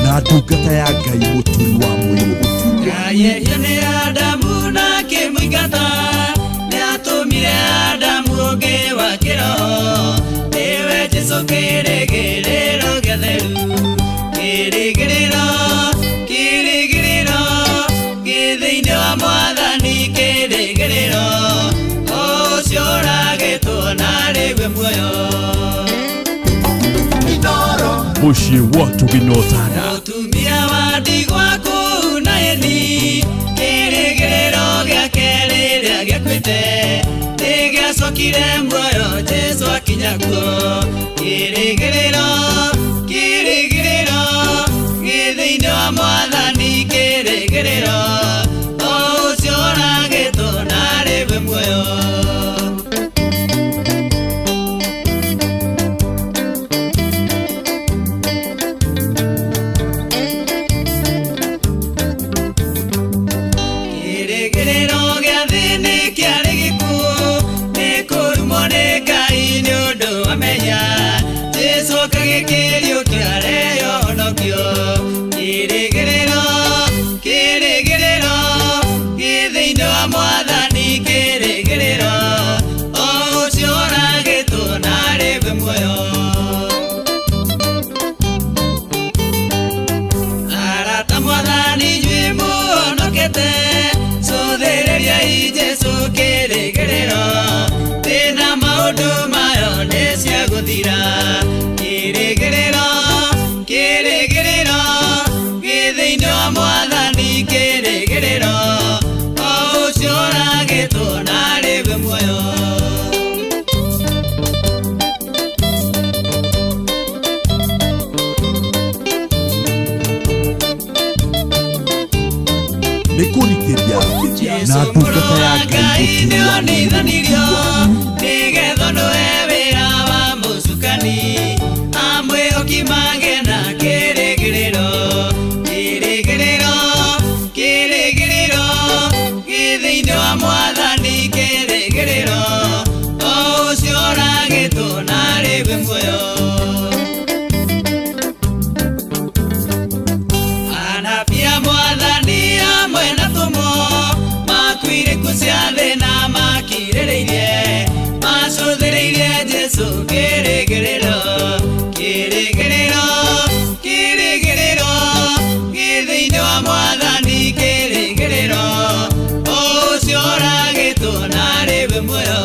na ndungata ya Ngai mũturi wa mwĩrĩ. Ngai nĩ Adamu na kĩmũingata, nĩ atũmire Adamu ũngĩ wa kĩroho, nĩwe Jesũ kĩrĩgĩrĩro gĩa theru. Kĩrĩgĩrĩro, kĩrĩgĩrĩro, gĩ thĩinĩ wa Mwathani kĩrĩgĩrĩro, ũcio ũragĩtwo na rĩwe muoyo. Mũciĩ watu Ginotana, mũtumia wa ndigwa kuna Eni, kĩrĩgĩrĩro gĩake rĩrĩa gĩakuĩte, nĩgĩacokire muoyo Jesũ akinya kuo. Kĩrĩgĩrĩro, kĩrĩgĩrĩro, gĩ thĩinĩ wa Mwathani kĩrĩgĩrĩro, ũcio ũragĩtwo na rĩwe muoyo. na ndungata ya Ngai mũturi wa mwĩrĩ. Nĩgetha nĩwe wĩra wa mũcukani, amwĩhoki magĩe na kĩrĩgĩrĩro. Kĩrĩgĩrĩro, kĩrĩgĩrĩro, gĩ thĩinĩ wa Mwathani kĩrĩgĩrĩro, ũcio ũragĩtwo na rĩwe muoyo. Anabii a Mwathani Yesu kĩrĩgĩrĩro kĩrĩgĩrĩro kĩrĩgĩrĩro gĩthĩ-inĩ wa Mwathani kĩrĩgĩrĩro ũcio ũragĩtwo narĩ we muoyo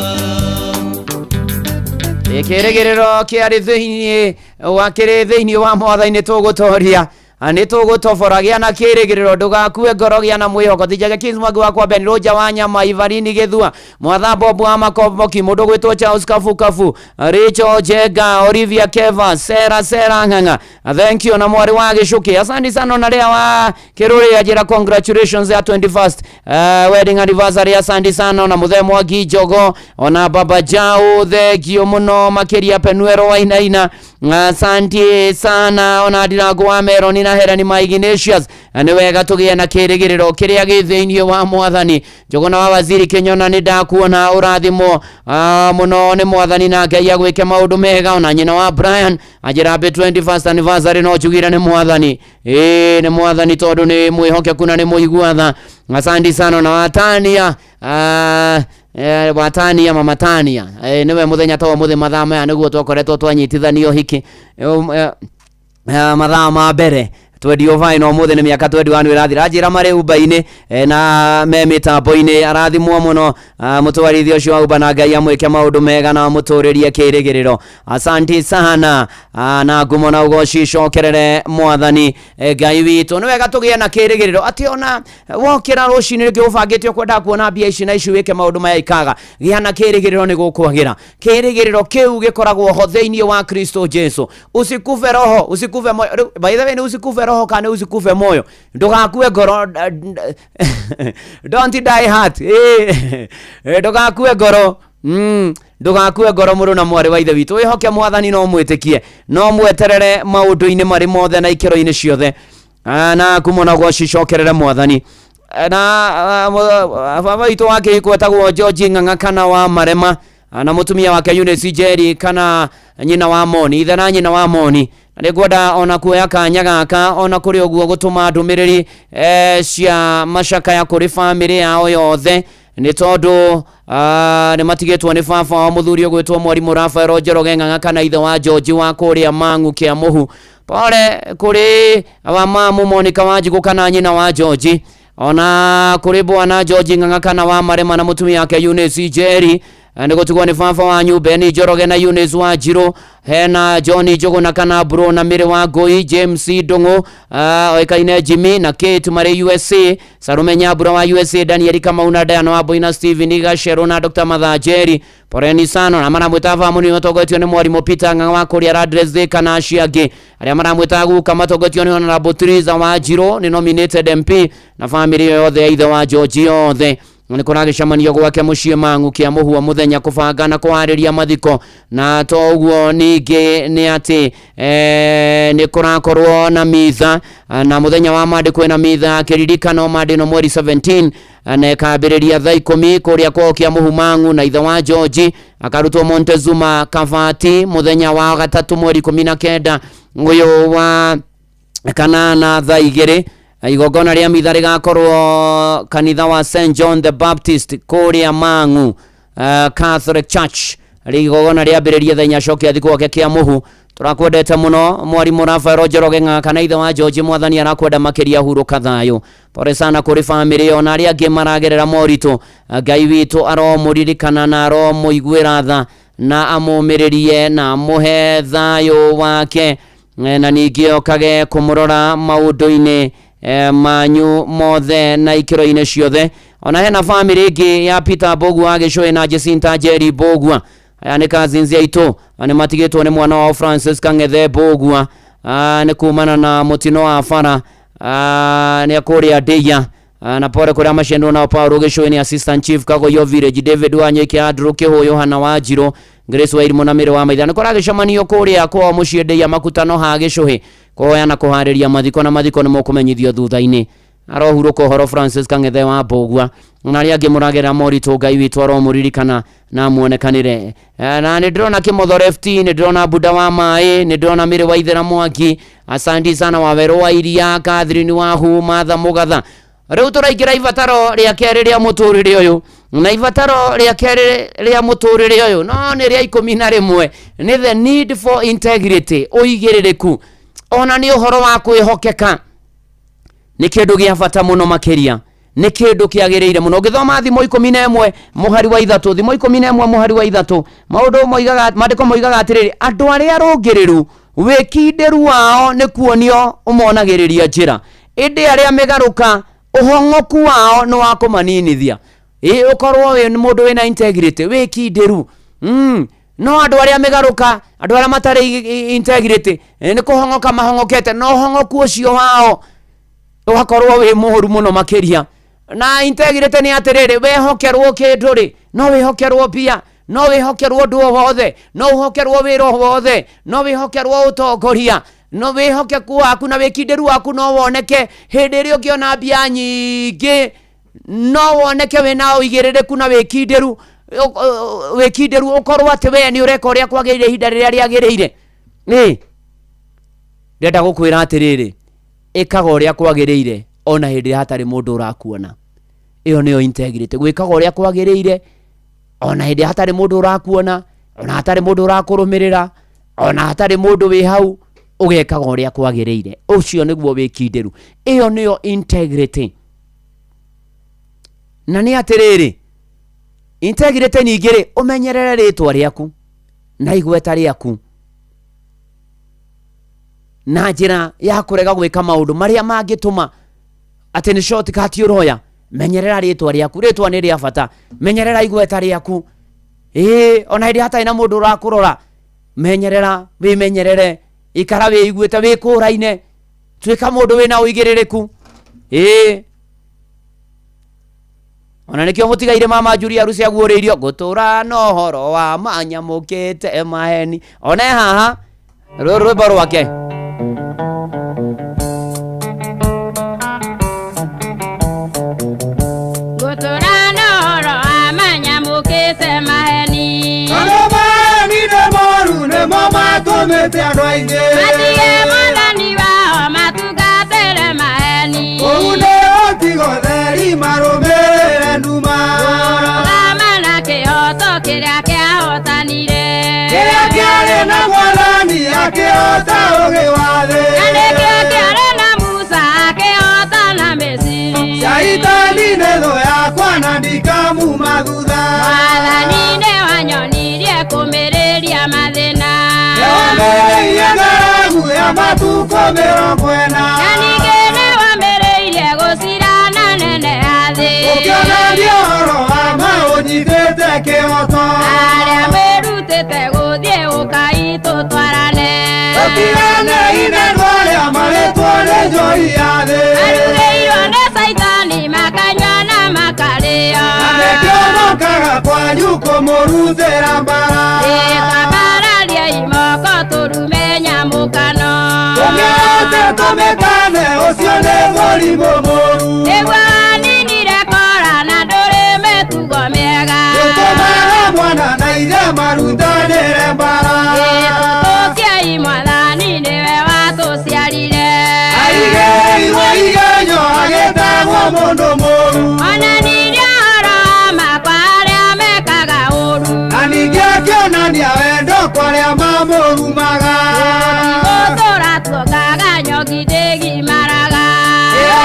kĩrĩgĩrĩro kĩarĩ thĩinĩ wa Mwathani tũgũtoria nĩ tũgũtoboragia na kĩrĩgĩrĩro ndũgakue ngoro gĩa na mwĩhoko Thijage Kings Mwangi wakwa Ben Roja wa Nyama Ivarini Gĩthua Mwatha Bob wa Makoboki mũndũ gwĩtwo Charles Kafu Rachel Jega Olivia Keva Sera Ng'ang'a thank you na mwari wa Gĩcũkĩ asante sana na ria wa Kĩrũrĩ ajira congratulations ya 21st wedding anniversary asante sana na Mũthee Mwangi Njogo ona Baba Jau thengio mũno makĩria Penuero Wainaina asante sana ona Ndirango wa Meroni na Herani ma Ignatius nĩ wega tũgĩe na kĩrĩgĩrĩro kĩrĩa gĩ thĩinĩ wa Mwathani Njũgũna wa Waziri Kĩnyona nĩ ndakuona ũrathimo mũno nĩ Mwathani na Ngai agwĩke maũndũ mega ona nyina wa Brian ajĩra happy 21st anniversary no njugire nĩ Mwathani nĩ Mwathani tondũ nĩ mwĩhokeku na nĩ mũigua tha asante sana na Watania Watania Mama Tania niwe muthenya tawa muthe mathaa maya nĩguo twakoretwo twanyitithanio hiki mathaa ma mbere twedio vaino muthe nĩ mĩaka 21 ĩrathira njĩra marĩ uba-inĩ na me mĩtambo-inĩ arathimwo mũno mũtwarithia ũcio wa uba na Ngai amwĩke maũndũ mega na mũtũrĩrie kĩrĩgĩrĩro asante sana na ngumo na ũgoci cokerere Mwathani Ngai witũ nĩ wega tũgĩe na kĩrĩgĩrĩro atĩ ona wokĩra rũcinĩ rĩngĩ ũbangĩte kwenda kuona mbia ici na ici wĩke maũndũ maya ikaga gĩa na kĩrĩgĩrĩro nĩ gũkwagĩra kĩrĩgĩrĩro kĩu gĩkoragwo ho thĩinĩ wa Kristo Jesu usikufe roho usikufe moyo by the way ni usikufe roho kana usikufe moyo ndugakue ngoro don't die heart ndugakue ngoro ndugakue ngoro mũrũ na mwarĩ wa ithe witũ wĩhoke Mwathani no mwĩtĩkie no mweterere maũndũ-inĩ marĩ mothe na ikĩro-inĩ ciothe na kumona gwacicokerere Mwathani na baba witũ wake ikwetagwo George Ng'ang'a kana wa Marema na mutumia wake Eunice Njeri kana nyina wa Moni ithe na nyina wa Moni nĩ ngwenda ona kuoya kanya gaka ona kũrĩ ũguo gũtũma ndũmĩrĩri cia macakaya kũrĩ bamĩrĩ yao yothe nĩ tondũ nĩ matigĩtwo nĩ baba wa mũthuri ũgwĩtwo Mwarimũ Rafael Njoroge Ng'ang'a kana ithe wa George wa kũrĩa Mang'u kĩa mũhu pole kũrĩ wa mamu Monica Wanjigũ kana nyina wa George ona kũrĩ bwana George Ng'ang'a kana wa Marema na mutumia wake Eunice Njeri nĩ gũtigwo nĩ baba wanyu Beni Njoroge na Eunice Wanjirũ hena John Njũgũna kana Bro na Mĩrĩ wa Ngũi James Ndũng'ũ oĩkaine Jimmy na Kate marĩ USA Sarume Nyambura wa USA Daniel Kamau na Diana wa Boina Steven Gacero na Dr. Mathajeri poreni sana na maramwĩta famũni matongotio nĩ Mwarimũ Peter Ng'ang'a wa kũrĩa Radres Thika na acio angĩ arĩa maramwĩta guka matongotio nĩ Honorable Teresa Wanjirũ nĩ nominated MP na famĩlĩ yothe ya ithe wa George yothe nĩ kũragĩcamanio gwake mũciĩ Mang'u kĩa mũhu wa mũthenya kũbanga na kũharĩria mathiko na to ũguo ningĩ nĩ atĩ nĩ kũrakorwo na mitha na mũthenya wa Monday kwĩna mitha kĩririkano Monday no mweri 17 na ĩkambĩrĩria thaa 10 kũrĩa kwao kĩa mũhu Mang'u na ithe wa George akarutwo Montezuma Kavati mũthenya wa gatatũ mweri 19 ũyũ wa kanana thaa 2 igongona rĩa mitha rĩgakorwo kanitha wa St John the Baptist kũrĩa Mang'u Catholic Church igongona rĩambĩrĩria thaa 4 cia thikũ gwake kĩa mũhu tũrakwendete mũno Mwarimũ Rafael Njoroge Ng'ang'a kana ithe wa George Mwathani arakwenda makĩria hurũka thayũ pore sana kũrĩ bamĩrĩ ona arĩa angĩ maragerera moritũ Ngai witũ aromũririkana na aromũiguĩra tha na amũmĩrĩrie na amũhe thayũ wake na ningĩ okage kũmũrora maũndũ-inĩ manyu mothe na ikĩro-inĩ ciothe ona hena bamĩrĩ ĩngĩ ya Peter Mbũgua wa Gĩcũĩ na Jacinta Njeri Mbũgua aya nĩ cousins aitũ nĩ matigĩtwo nĩ mwana wa Francis Kang'ethe Mbũgua nĩ kumana na mũtino wa bara nĩ akũrĩa Ndĩia na pore kũrĩa macendwo na Paulo Gĩcũĩ nĩ Assistant Chief Kagoyo Village David Wanyeki Andrew Kĩhũyũ Hana Wanjirũ Grace Wairimũ na Mĩrĩ wa Maitha nĩ kũragĩcamanio kũrĩa kwao mũciĩ Ndĩia makutano ha Gĩcũĩ kuoya na kũharĩria mathiko na mathiko nĩ mũkũmenyithio thutha-inĩ arohurũka ũhoro Francis Kang'ethe wa Mbũgua na arĩa angĩ mũragerera moritũ Ngai witũ aromũririkana na muonekanĩre na nĩ ndĩrona Kĩmotho Left nĩ ndĩrona Buda wa Maĩ nĩ ndĩrona Mĩrĩ wa Ithera Mwangi asanti sana Wawerũ wa Iria Catherine wa Hu Martha Mũgatha rĩu tũraingĩra ibataro rĩa kerĩ rĩa mũtũrĩre ũyũ na ibataro rĩa kerĩ rĩa mũtũrĩre ũyũ no nĩ rĩa 11 nĩ the need for integrity, ũigĩrĩrĩku ona nĩ ũhoro wa kwĩhokeka. Nĩ kĩndũ gĩa bata mũno makĩria, nĩ kĩndũ kĩagĩrĩire mũno. Ũngĩthoma Thimo 11 mũhari wa 3, Thimo 11 mũhari wa 3, maũndũ moigaga, maandĩko moigaga atĩrĩrĩ, andũ arĩa arũngĩrĩru wĩkindĩru wao nĩ kuonio ũmonagĩrĩria njĩra, ĩndĩ arĩa megarũka ũhongoku wao nĩ wa kũmaninithia. Ũkorwo wĩ mũndũ wĩna integrity, wĩkindĩru. No andũ arĩa megarũka, andũ arĩa matarĩ integrity, nĩ kũhongoka mahongokete, no hongoku ũcio wao ũgakorwo wĩ mũhũru mũno makĩria. Na integrity nĩ atĩrĩrĩ, wĩhokerwo kĩndũ rĩ, no wĩhokerwo pia, no wĩhokerwo ũndũ o wothe, no ũhokerwo wĩra o wothe, no wĩhokerwo ũtongoria, no wĩhokeku waku na wĩkindĩru waku no woneke hĩndĩ ĩrĩa ũngĩona mbia nyingĩ, no woneke wĩna ũigĩrĩrĩku na wĩkindĩru, ũkorwo atĩ we nĩ ũreka ũrĩa kwagĩrĩire ihinda rĩrĩa rĩagĩrĩire. Ndĩrenda gũkwĩra atĩrĩrĩ, ĩkaga ũrĩa kwagĩrĩire ona hĩndĩ ĩrĩa hatarĩ mũndũ ũrakuona. Ĩyo nĩyo integrity, gwĩkaga ũrĩa kwagĩrĩire ona hĩndĩ hatarĩ mũndũ ũrakuona, ona hatarĩ mũndũ ũrakũrũmĩrĩra, ona hatarĩ mũndũ wĩ hau, ũgekaga ũrĩa kwagĩrĩire. Ũcio nĩguo wĩkindĩru, ĩyo nĩyo integrity. Na nĩ atĩrĩrĩ, integrity ningĩ ũmenyerere rĩtwa rĩaku na igweta rĩaku na njĩra ya kũrega gwĩka maũndũ marĩa mangĩtũma atĩ nĩ shortcut ũroya. Menyerera rĩtwa rĩaku, rĩtwa nĩ rĩa bata. Menyerera igweta rĩaku, ona hĩndĩ hatarĩ na mũndũ ũrakũrora, menyerera, wĩmenyerere, ikara wĩiguĩte, wĩkũraine, tuĩka mũndũ wĩna ũigĩrĩrĩku. Ona nĩkĩo mũtigaire Mama Julia Rusi aguũrĩirio gũtũra na ũhoro wa manyamũkĩte maheni. Ona haha rwĩmbo rwake gũtũra na ũhoro wa manyamũkĩte maheni. Andũ maheni nĩ moru nĩmo matũmĩte andũ aingĩ matige mwathani wao matungatĩre maheni. Ũũ nĩ ũtigo theri marũmĩrĩre nduma, rũgama na kĩhoto kĩrĩa kĩahotanire, kĩrĩa kĩarĩ na Mwathani akĩhota ũgĩ wa thĩ, na nĩkĩo kĩarĩ na Musa akĩhota na Misiri. Shaitani nĩ thũ yakwa na ndikamuma thutha, Mwathani nĩ wanyonirie kũmĩrĩria mathĩna, nĩwambĩrĩirie ng'aragu ya matukũ 40, na ningĩ nĩ wambĩrĩirie gũcira nene thĩ, ũkĩonania ũhoro wa ma ũnyitĩte kĩhoto, arĩa mwĩrutĩte gũthiĩ ũkai tũtwarane, tũtigane inendo arĩa marĩtwo nĩ njoi ya thĩ, marugĩirwo nĩ Saitani makanyua na makarĩo, na nĩkĩo mokaga kwanyu kũmũrutĩra mbara, twambararia imoko tũrume nyamũkano, ũngĩhote tũmĩkane ũcio nĩ mũrimũ mũru, nĩguo waninire Kora na ndũrĩ mĩtugo mĩega, tũtũmaga mwana na ithe marutanĩre mbara, tũtũkiai Mwathani nĩwe watũciarire, aigĩirwo igenyo agĩtagwo mũndũ mũru, onanirie ũhoro wa makwa arĩa mekaga ũũru, na ningĩ akĩonania wendo kwa arĩa mamũrumaga, gũtũra tuongaga nyogi ndĩgimaraga,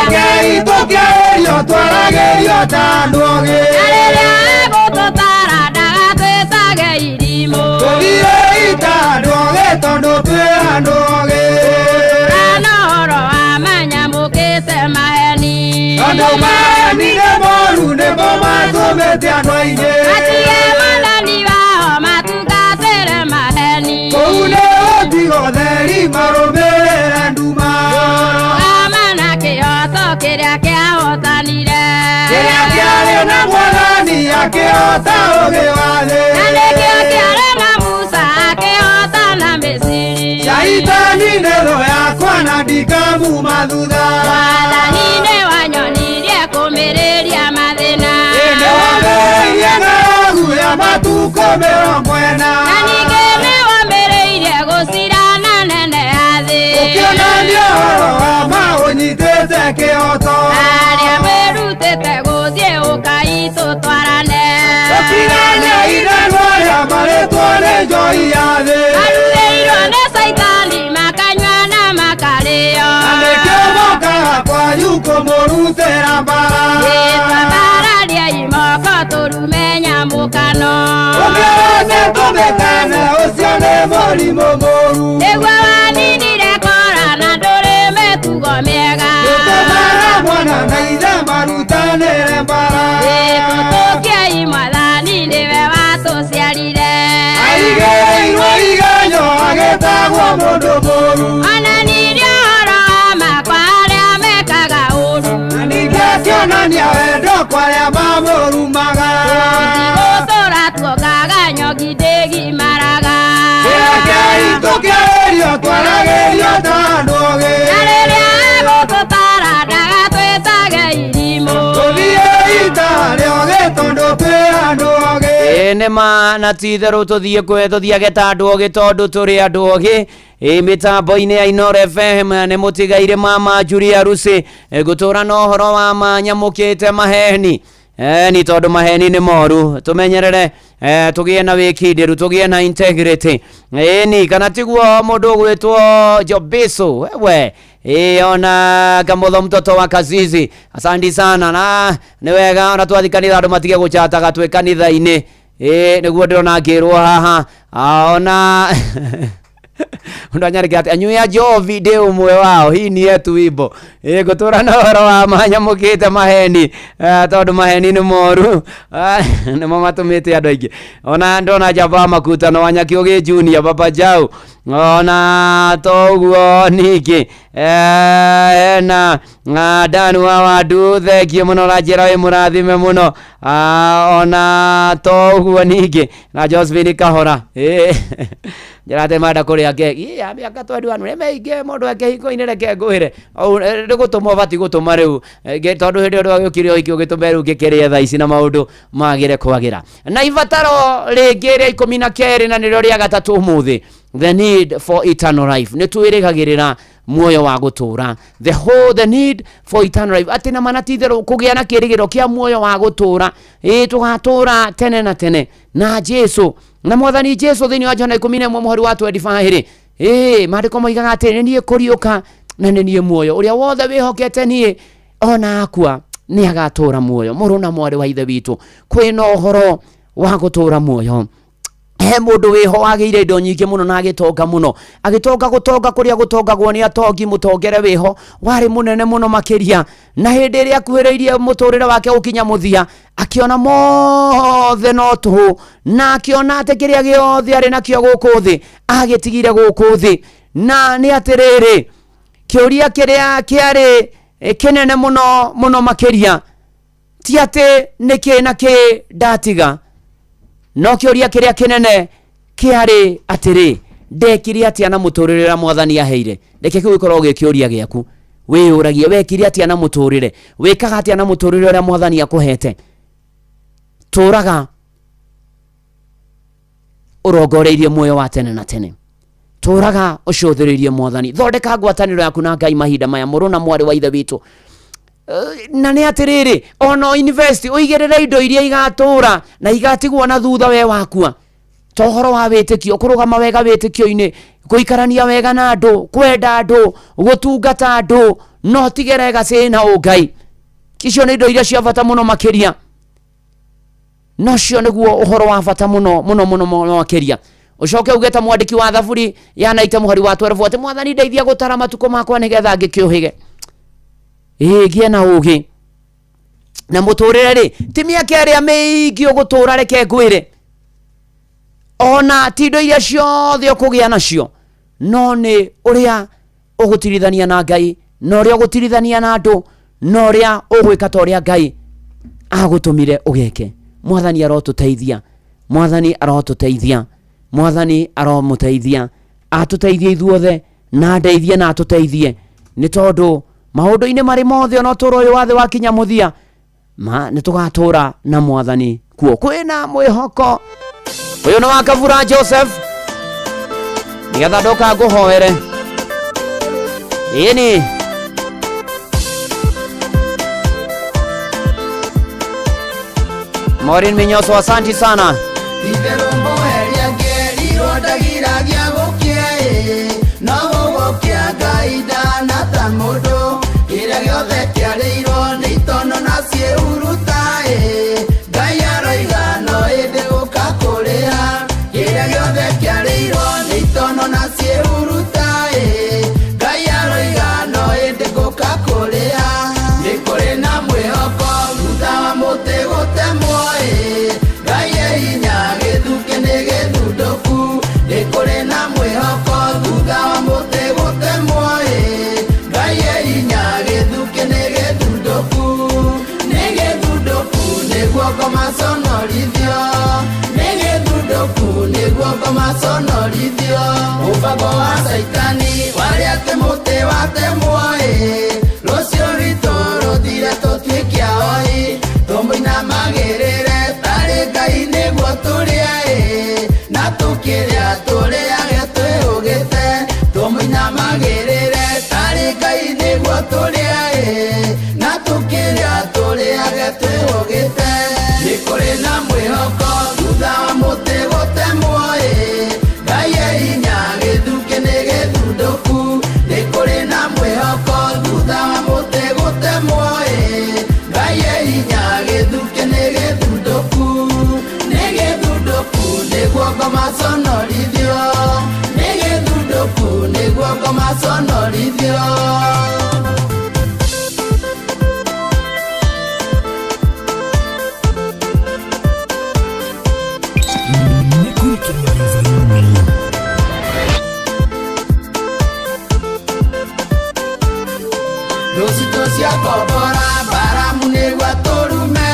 Ngai tũkĩrĩrio twaragĩrio ta andũ ogĩ, na rĩrĩa gũtũtara ndagatwĩtage irimũ, tũthiĩ ita andũ ogĩ tondũ twĩ andũ ogĩ, na ũhoro wa manyamũkĩte maheni, andũ maheni nĩ moru nĩmo matũmĩte andũ aingĩ, matige Mwathani wao matungatĩre maheni, kũu nĩ ũtigo theri marũmĩrĩre nduma, rũgama na kĩhoto kĩrĩa kĩahotanire, kĩrĩa kĩarĩ na Mwathani akĩhota ũgĩ wa thĩ, na nĩkĩo kĩarĩ na Musa akĩhota na Misiri. Shaitani nĩ thũ yakwa na ndikamuma thutha, Mwathani nĩ wanyonirie kũmĩrĩria mathĩna, nĩwambĩrĩirie ng'aragu ya matukũ 40, na ningĩ nĩ wambĩrĩirie gũcira nene thĩ, ũkĩonania ũhoro wa ma ũnyitĩte kĩhoto, arĩa mwĩrutĩte gũthiĩ ũkai tũtwarane, tũtigane inendo arĩa Maria maretwane joy yade Arueiro ne saitani makanywa na makareo Anekemoka kwa yuko morutera bara Twambararia imoko turumenya mukano Ogerese tumekane usione morimo moru Negwa waninire kora na ndore metugo mega Tutomara mwana na ithe marutanire bara Tutokia imwathani niwe watuciarire Aigereirwo igenyo agetagwo mundu moru Ona nirio horo wa makwa aria mekaga uru Ningĩcionania wendo kwa arĩa mamũrumaga Gũtũra tuokaga nyogi ndĩgimaraga Kĩrekei tũkĩrĩrio twaragĩrio ta andũ ogĩ Na rĩrĩa egũtũtara ndagatwĩtage irimũ Tũthiĩ ita rĩa ogĩ tondũ twĩ andũ ogĩ Nĩma na ti-itherũ tũthiĩ tũthiage ta andũ ogĩ tondũ tũrĩ andũ ogĩ mitambo-inĩ ya Inoro FM nĩ mũtigaire mama Julia Rusi gũtũra na ũhoro wa manyamũkĩte maheni ni tondũ maheni nĩ moru tũmenyerere tũgĩe na wĩkindĩru tũgĩe na integrity ni kana tiguo mũndũ ũgwĩtwo Jobiso wewe ona kamũtho mtoto wa Kazizi asante sana na nĩ wega ona twathi kanitha andũ matige gũchataga twĩ kanitha-inĩ nĩguo ndĩrona ngĩrwo haha ona Undanyarika ati anyuya jo video mwe wao hii ni yetu wimbo gutura na horo wa manyamukite maheni tondu maheni ni moru ni mamatumite andu aingi ona ndona jaba makutano wa Nyakiugi Junior Baba Jau ona toguo niki na Danu wa wadu thegio muno rajira we murathime muno ona toguo niki na Josephine Kahora Jarate mada kuria keki ya miaka twendu anu remeige mundu ake hiko inere nguhire au rigutumwo bati gutuma riu tondu hindi ndu agukire oiki ugitumeru ngikeria thaa ici na maundu magire kwagira na ivataro ringi ria 12 na nirio ria gatatu umuthi the need for eternal life ni twirigagirira muoyo wa gutura the need for eternal life atina manatithero kugia na kirigiro kia muoyo wa gutura tugatura tene na tene na Jesu na mwathani Jesu thini wa Johana 11 muhari wa 25 maandiko moigaga atĩ niĩ kũriũka na niĩ muoyo ũrĩa wothe wĩhokete niĩ ona akua nĩ agatũra muoyo mũrũ na mwarĩ wa ithe witũ kwĩna ũhoro wa gũtũra muoyo he mundu wiho wagire indo nyingi muno na agitonga muno agitonga gutonga kuria gutongagwo ni atongi mutongere wiho wari munene muno makiria na hindi ria kuhiriirie muturire wake ukinya muthia akiona mothe no tu na akiona ate kiria giothe ari nakio guku thi agitigire guku thi na ni atiriri kiuria kiria kiari kinene muno makiria ti ate niki na ki ndatiga no kiuria kiria kinene kiari atiri ndekire atia na muturire ra mwathani aheire ndeke kiukorwo gikiuria giaku wiyuragie wekire atia na muturire wikaga atia na muturire ra mwathani akuhete turaga urongoreirie muoyo wa tene na tene turaga ucuthiririe mwathani thondeka ngwataniro yaku na Ngai mahinda maya mũrũ na mwarĩ wa ithe witũ na nĩ atiriri ono invest uigirire indo iria igatura na igatigwo na thutha we wakua tohoro wa witikio kurugama wega witikio-ini guikarania wega na andu kwenda andu gutungata andu no tigerega cina ungai icio nĩ indo iria cia bata muno makiria no cio nĩguo uhoro wa bata muno makiria ucoke ugeta mwandiki wa thaburi ya naita muhari wa 12 ati mwathani ndeithia gutara matuko makwa nigetha ngikiohige gie na ugi na muturire ri ti miaka iria miingi ugutura reke ngwire ona tindo iria ciothe ukugia nacio no ni uria ugutirithania na Ngai no uria ugutirithania na andu no uria ugwika ta uria Ngai agutumire ugeke mwathani arotuteithia mwathani arotuteithia mwathani aromuteithia atuteithie ithuothe na ndeithie na atuteithie ni tondu maundu-ini mari mothe ona turo uyu wathe wakinya muthia ni tugatura na mwathani kuo kwina mwihoko uyu ni wa Kavura Joseph nigetha ndoka nguhoere ini Maureen Minyoso asante sana Itherũ mboe giragia gukie no gukia gaida na tamudo kira giothe kiarĩirwo nĩ itono na ciĩhuruta Ngai aroiga no ĩndĩ gũka kũrĩa kira giothe kiarĩirwo nĩ itono na ciĩhuruta Ngai aroiga no ĩndĩ gũka kũrĩa nĩ kũrĩ na mwĩhoko thutha wa mũtĩ gũtemwo Ngai e hinya gĩthuki nĩ gĩthundũku nĩ kũrĩ na mwĩhoko thutha wa mũtĩ gũtemwo Ngai e hinya gĩthuki nĩ gĩthundũku nĩguo ngomaconorithio nĩ gĩthundũku nĩguo ngomaconorithio mũbango wa caitani warĩ atĩ mũtĩ watemwo rũciũ rwitũ rũthire tũtuĩke ahoi tũmũinamagĩrĩre tarĩ Ngai nĩguo tũrĩa na tũkĩrĩa tũrĩage twĩhũgĩte tũmũinamagĩrĩre tarĩ Ngai nĩguo tũrĩa na tũkĩrĩa tũrĩage twĩhũgĩte nĩ kũrĩ na mwĩhoko thutha wa mũtĩ gũtemwo Ngai e hinya gĩthuki nĩ gĩthundũku nĩ kũrĩ na mwĩhoko thutha wa mũtĩ gũtemwo Ngai e hinya gĩthuki nĩ gĩthundũku nĩguo ngomaconorithio nĩ gĩthundũku nĩguo ngomaconorithio Rũcitũ cia kombora Baramu nĩguo tũrume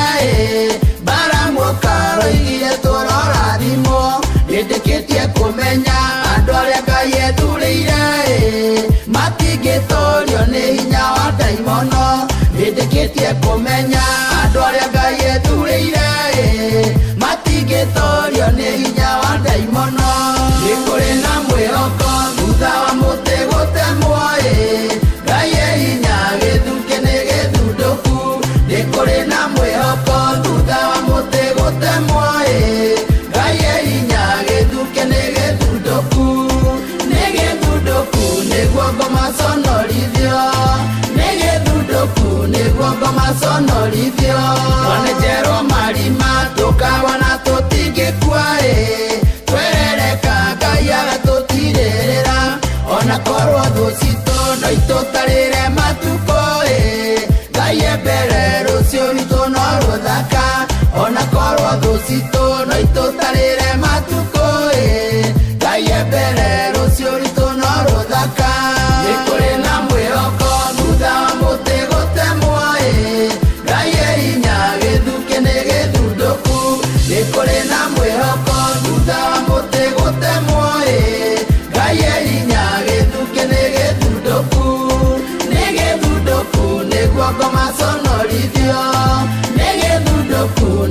Baramu karoigire tũrorathimwo nĩndĩkĩtie kũmenya andũ arĩa Ngai ethurĩire matingĩtorio nĩ hinya wa ndaimono nĩndĩkĩtie kũmenya andũ arĩa Ngai ethurĩire matingĩtorio nĩ hinya wa ndaimono nĩ kũrĩ na mwĩhoko thutha wa mũtĩ gũtemwo Ngai e hinya gĩthuki nĩ gĩthundũku nĩ kũrĩ na mwĩhoko thutha wa mũtĩ gũtemwo Ngai e hinya gĩthuki nĩ gĩthundũku nĩguo ngomaconorithio nĩguo ngomaconorithio twanenjerwo marima tũkawa na tũtingĩkua twerereka Ngai agatũtirĩrĩra ona korwo thũ citũ no itũtarĩre matukũ Ngai e mbere rũciũ rwitũ no rũthaka ona korwo thũ citũ no itũtarĩre matukũ Ngai e mbere rũciũ rwitũ no rũthaka nĩ kũrĩ na mwĩhoko thutha wa mũtĩ gũtemwo Ngai e hinya gĩthuki nĩ gĩthundũku nĩ kũrĩ na mwĩhoko thutha wa mũtĩ gũtemwo Ngai e hinya gĩthuki nĩ gĩthundũku nĩguo ngomaconorithio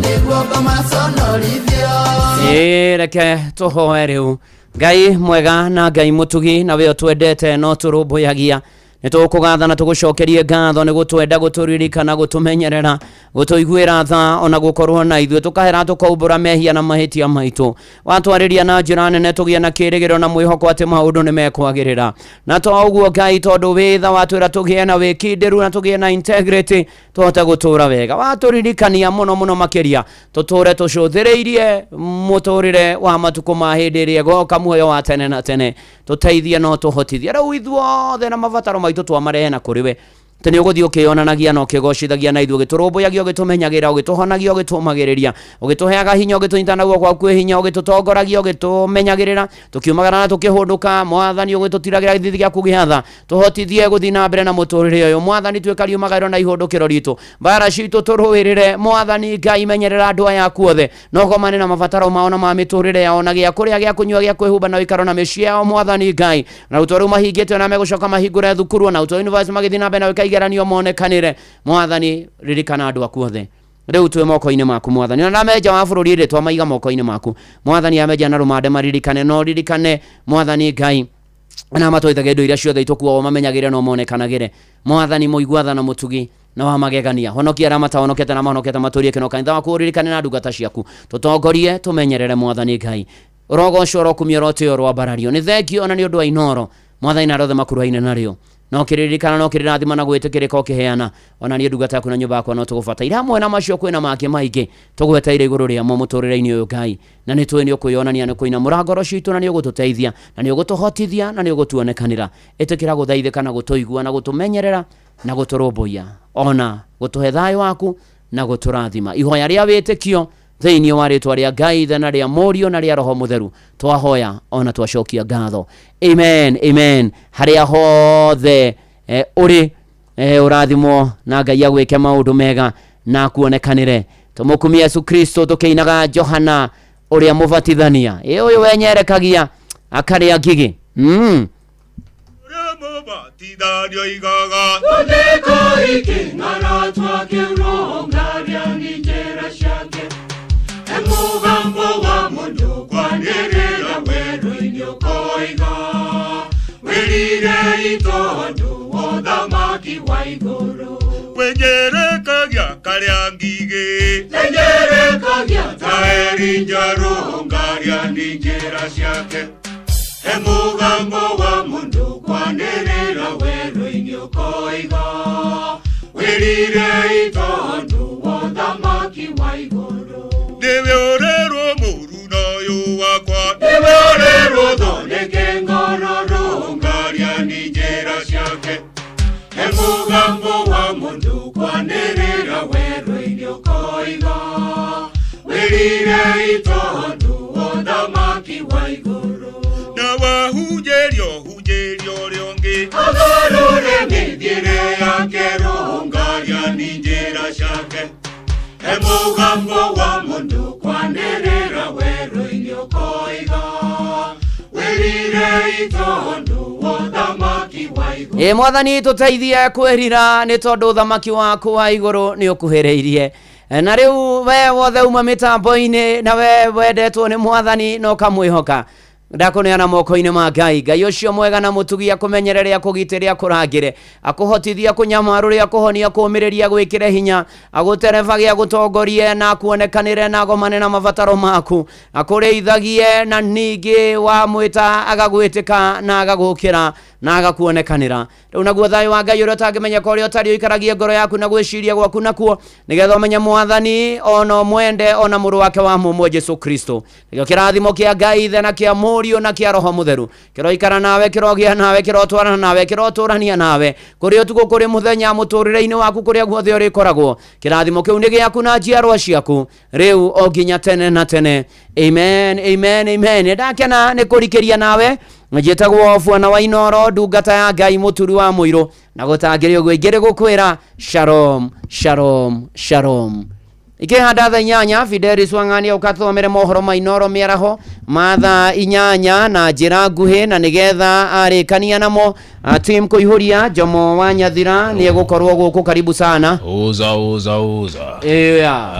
nĩguo ngomaconorithio reke tũhoe rĩu Ngai mwega na Ngai mũtugi na we twendete no tũrũmbũyagia nĩtũkũgatha na tũgũcokerie ngatho nĩ gũtwenda gũtũririkana gũtũmenyerera gũtũiguĩra tha ona gũkorwo na ithuĩ tũkahera tũkaumbũra mehia na mahĩtia maitũ watwarĩria na njĩra nene tũgĩe na kĩĩrĩgĩrĩro na mwĩhoko atĩ maũndũ nĩ mekwagĩrĩra na to ũguo Ngai tondũ wĩtha watwĩra tũgĩe na wĩkindĩru na tũgĩe na integrity tũhote gũtũra wega watũririkania mũno makĩria tũtũre tũcũthĩrĩirie mũtũrĩre wa matukũ ma hĩndĩ ĩrĩa goka muoyo wa tene na tene tũteithie no tũhotithie rĩu ithuothe na mabataro maitũ twamarehe na kũrĩ we tene ũgũthiĩ ũkĩonanagia na ũkĩgocithagia na ithuĩ ũgĩtũrũmbũyagia ũgĩtũmenyagĩra ũgĩtũhonagia ũgĩtũmagĩrĩria ũgĩtũheaga hinya ũgĩtũnyita na guoko gwaku hinya ũgĩtũtongoragia ũgĩtũmenyagĩrĩra tũkiumagara na tũkĩhũndũka Mwathani ũgĩtũtiragĩra gĩthithi gĩaku gĩatha tũhotithie gũthiĩ na mbere na mũtũrĩre ũyũ Mwathani twĩkariumagĩrwo na ihũndũkĩro ritũ mbara citũ tũrũĩrĩre Mwathani Ngai menyerera andũ aya aku othe no gomane na mabataro mao na ma mĩtũrĩre yao na gĩa kũrĩa gĩa kũnyua gĩa kwĩhumba na ũikaro na mĩciĩ yao Mwathani Ngai na ũtũũro mahingĩtwo na megũcoka mahingũre thukuru na ũtũũro university magĩthiĩ na mbere na igeranio monekanĩre Mwathani ririkana andũ aku othe rĩu twĩ moko-inĩ maku Mwathani na meja wa bũrũri rĩ twamaiga moko-inĩ maku Mwathani ameja na rũmande maririkane no ririkane Mwathani Ngai na matũithagia indo iria ciothe itukuo mamenyagĩre no monekanagĩre Mwathani mũigua na mũtugi na wa magegania honokia arĩa matahonokete na mahonokete matũrie kĩno kanitha waku ũririkane na ndungata ciaku tũtongorie tũmenyerere Mwathani Ngai rogo shoro kumyorote yorwa barario ni thekio na ni undu wa inoro mwathani na rothe makuru-ine nario no kiririkana no kirirathima na gwitikirika ukiheana ona ni ndungata yaku na nyumba yakwa no tugubataira hamwe na macio kwina make maingi tugweteire iguru ria mo muturire-ini uyu Ngai na ni tweni ukuyonania ni kuina murangoro citu na ni ugututeithia na ni ugutuhotithia na ni ugutuonekanira itikira guthaithika na gutuigua na gutumenyerera na guturumbuia ona gutuhe thayo waku na guturathima ihoya ria witikio thiini wa ritwa ria Ngai thana ria Murio na ria Roho Mutheru twahoya ona twacokia ngatho amen amen haria hothe uri urathimo na Ngai agwike maundu mega na kuonekanire tumukumia Yesu Kristo tukiinaga Johana uria mubatithania uyu wenyerekagia akaria ngigi Tidario igaga Tondeko iki ngara twake urongaria ninjera shake Emugambo wa mundu kwanirira weru-ini ukoiga Wirire itondu wothamaki wa iguru Wenyerekagia karia ngigi Wenyerekagia taeri njarungaria ninjera shake Emugambo wa mundu kwanirira weru-ini ukoiga Wirire itondu wothamaki wa iguru Niwe orerwo muru nayo wakwa Niwe orerwo thondeke ngororo ngaria ninjera ciake Emugambo wa mundu kwanirira weru-ini ukoiga Wirire itondu wothamaki wa iguru Na wahujerio riongi Agorore mithiire yake rungaria ninjera ciake Emugambo wa mundu kwanirira weru-ini ukoiga Wirire itondu wothamaki wa iguru mwathani tuteithie kwirira ni tondu thamaki waku wa iguru ni ukuhiriirie na riu we wothe uma mitambo-ini na we wendetwo ni mwathani no kamwihoka ndakuneana moko-ini ma Ngai Ngai ucio mwega na mutugia kumenyereria kugitiria kurangire akuhotithia kunyamaruria kuhonia kumiriria gwikire hinya aguterevagia gutongorie na kuonekanire na gomane na mabataro maku akureithagie na ningi wa mwita agagwitika na agagukira na agakuonekanira riu naguo thayo wa Ngai uria utangimenya uria utari ikaragie ngoro yaku na gwiciria gwaku nakuo nigetha umenye mwathani ona mwende ona muru wake wa mumwe Jesu Kristo nikio kirathimo kia Ngai thana kia Murio na kia Roho Mutheru kiroikara nawe kirogia nawe kirotwarana nawe kiroturania nawe kuri utuko kuri muthenya muturire-ini waku kuria guothe uri koragwo kirathimo kiu ni giaku na njiarwa ciaku riu o nginya tene na tene amen amen amen ndakena ni kurikiria nawe njitagwo Bwana wa Inoro ndungata ya Ngai muturi wa muiro na gutangirio gwingire gukwira shalom shalom shalom ikihanda tha inyanya Fidelis Wang'ani ukathomere mohoro ma Inoro miaraho matha inyanya na njira nguhi na nigetha arikania namo team kuihuria Jomo wa Nyathira ni egukorwo guku karibu sana uza aya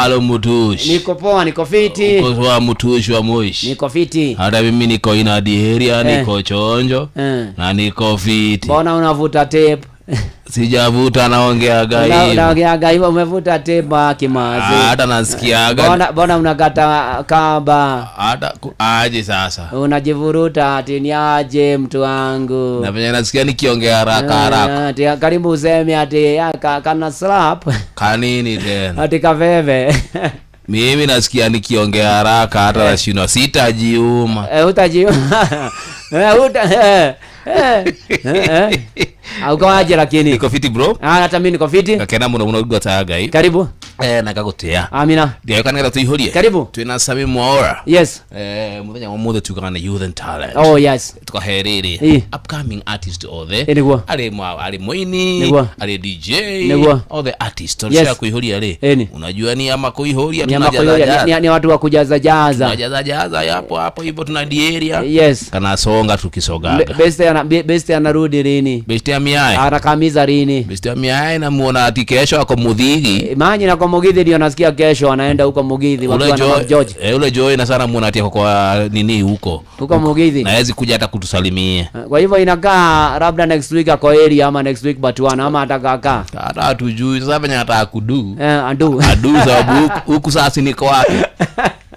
alo mutushi niko poa niko fiti uko wa mutushi wa moishi niko fiti hata mimi niko ina diheria niko chonjo na niko fiti mbona unavuta tape sijavuta naongea Ngai naongea Ngai umevuta tape kimazi hata nasikiaga mbona unakata kamba hata aje sasa unajivuruta ati ni aje mtu wangu na venye nasikia nikiongea haraka ati karibu useme ati kana slap kanini tena ati kaveve mimi nasikia nikiongea haraka hata nashindwa sitajiuma utajiuma au kawaje lakini niko fiti bro hata mimi niko fiti kakena muno ndungata Ngai karibu nakagutia amina ndio kana tuihurie karibu twina Sami Mwaura yes muthenya wa muthe tukana youth and talent oh yes tukaherere upcoming artist othe ali moini ali DJ all the artists tunataka kuihuria le unajua ni ama kuihuria tunajaza ni watu wa kujaza hapo hivyo tuna dieria yes kana songa tukisoga best anarudi lini best ya miai anakamiza lini best ya miai na muona ati kesho ako muthigi manyi na Mugithi ndio nasikia kesho anaenda huko Mugithi wakiwa na George. Ule Joy na sana muona atia kwa nini huko Mugithi. Na hawezi kuja hata kutusalimia. Kwa hivyo inakaa labda next week ako area ama next week Batuana ama atakakaa. Hata hatujui sasa venye hata kudu. Adu sababu huku sasa niko wapi?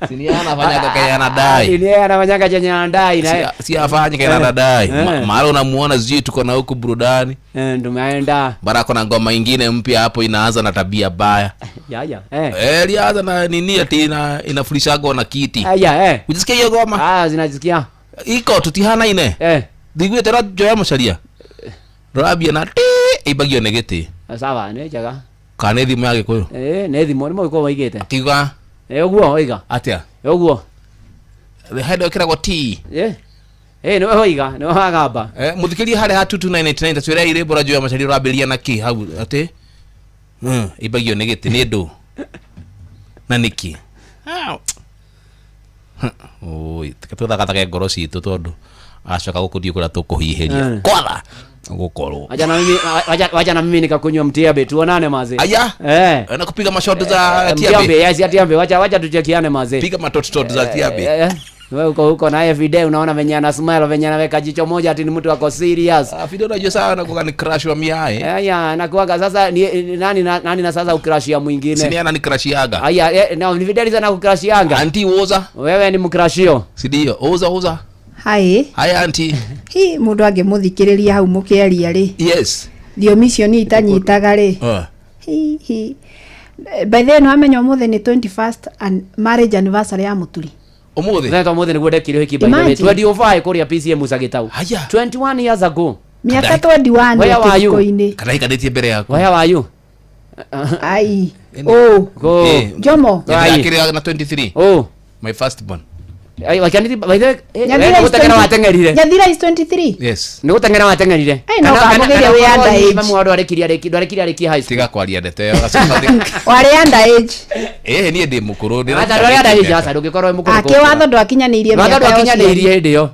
Sini anafanya kaka anadai. Sini anafanya kaka anadai na si afanye kaka anadai. Mara unamuona ziji tuko na huku burudani. Tumeenda. Baraka na ngoma nyingine mpya hapo inaanza na tabia baya. Ilianza na nini ati inafulishago na kiti. Unasikia hiyo ngoma? Zinajisikia. Iko tutihana ine. Digwe tera joya musharia. Rabia na ibagio negete. Sawa ne jaga. Kana thimu yake koyo. Ne thimu ni mo waigete. Kiga. Uguo oiga. Atia. Uguo. The head okira go T. No oiga, no hagaba. Muthikiria hare hatu 299 twira ire bora joya musharia rabelia na ki hau ate. Ibagio negete ni ndu. Na niki. Oi, tukatwa kataka ngoro citu tondu acoka gukuthie kuria tukuhihiria kwala gukorwo wacha na mimi nikakunywa mtiabe tuonane maze aya na kupiga mashot za tiabe atiambe wacha tuchekiane maze piga matot za tiabe wewe uko na video unaona venye ana smile venye anaweka jicho moja ati ni mtu wako serious video unajua sana kwa ni crash wa miae anakuaga sasa nani na sasa ukrashia mwingine si ni crashiaga na ni video sana kukrashianga anti woza wewe ni mkrashio si ndio oza Hai anti hi mundu angemuthikiriria hau mukiaria ri yes dio mission itanyitaga ri hi by the way no amenyo muthe ni 21st and marriage anniversary ya muturi omuthe ndio muthe niguo ndekire hiki by the way 25 kuria PCM Musagitau 21 years ago miaka 21 kikoine kana ikadetie mbere yako where were you ai go Jomo akira na 23 my first born ai wakaniti by the way gutengera watengerire Nyadira is 23 yes ni gutengera watengerire no kamugeria we under age mamu wadu arekiria high school tiga kwaria ndeteyo wari under age ni ndi mukuru ndi ata wari under age asa ndugikorwo mukuru ake watho ndwakinyanirie miaka watho ndwakinyanirie ndio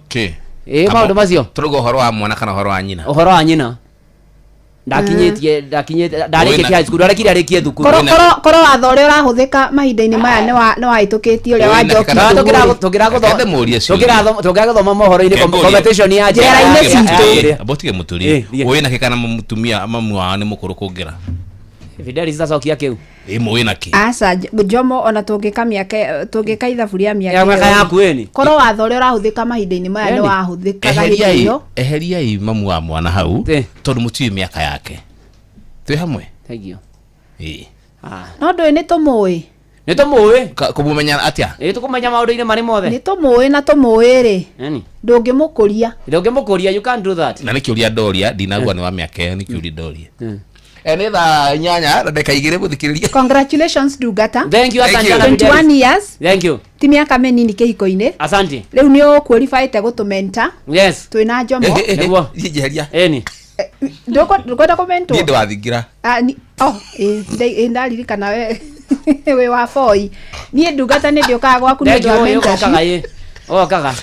maundu macio turugo horo wa mwana kana horo wa nyina uhoro wa nyina ndakinyetie ndarĩkĩtie high school ndarĩkĩtie thukuru korwo watho ũrĩa ũrahuthĩka mahinda-inĩ maya nĩ wahĩtũkĩtie ũrĩa wa Njoki tũngĩrathoma mohoro-inĩ competition ya njĩra-inĩ citũ abotige mũtũri wĩna kĩ kana mũtumia mamu wao nĩ mũkũrũ kũngĩra Fidelis cokia kiu mwĩ na kĩ aca Jomo ona tũngĩka ithabu rĩa mĩaka yaku ĩni korwo watho ũrĩa ũrahũthĩka mahinda-inĩ maya nĩ wahũthĩkaga hĩndĩ eheriai mamu wa mwana hau tondũ mũtiũĩ mĩaka yake twĩ hamwe thank you no ndũĩ nĩ tũmũĩ kũmũmenya atĩa tũkũmenya maũndũ-inĩ marĩ mothe nĩ tũmũĩ na tũmũĩ-rĩ ndũngĩmũkũria you can't do that na nĩ kĩũria ndoria ndinagua nĩ wa mĩaka ĩyo nĩ kĩũria ndoria enetha nyanya ndeka igire muthikiriria congratulations Dugata thank you asante 21 years thank you ti miaka menini kihiko-inĩ asante riu ni uqualified gutumenta yes twina Jomo niguo jeria eni ndukwenda kumento ni ndwathingira ndaririkana we wa foi ni Dugata ni ndiokaga gwaku ni ndwamenta kaga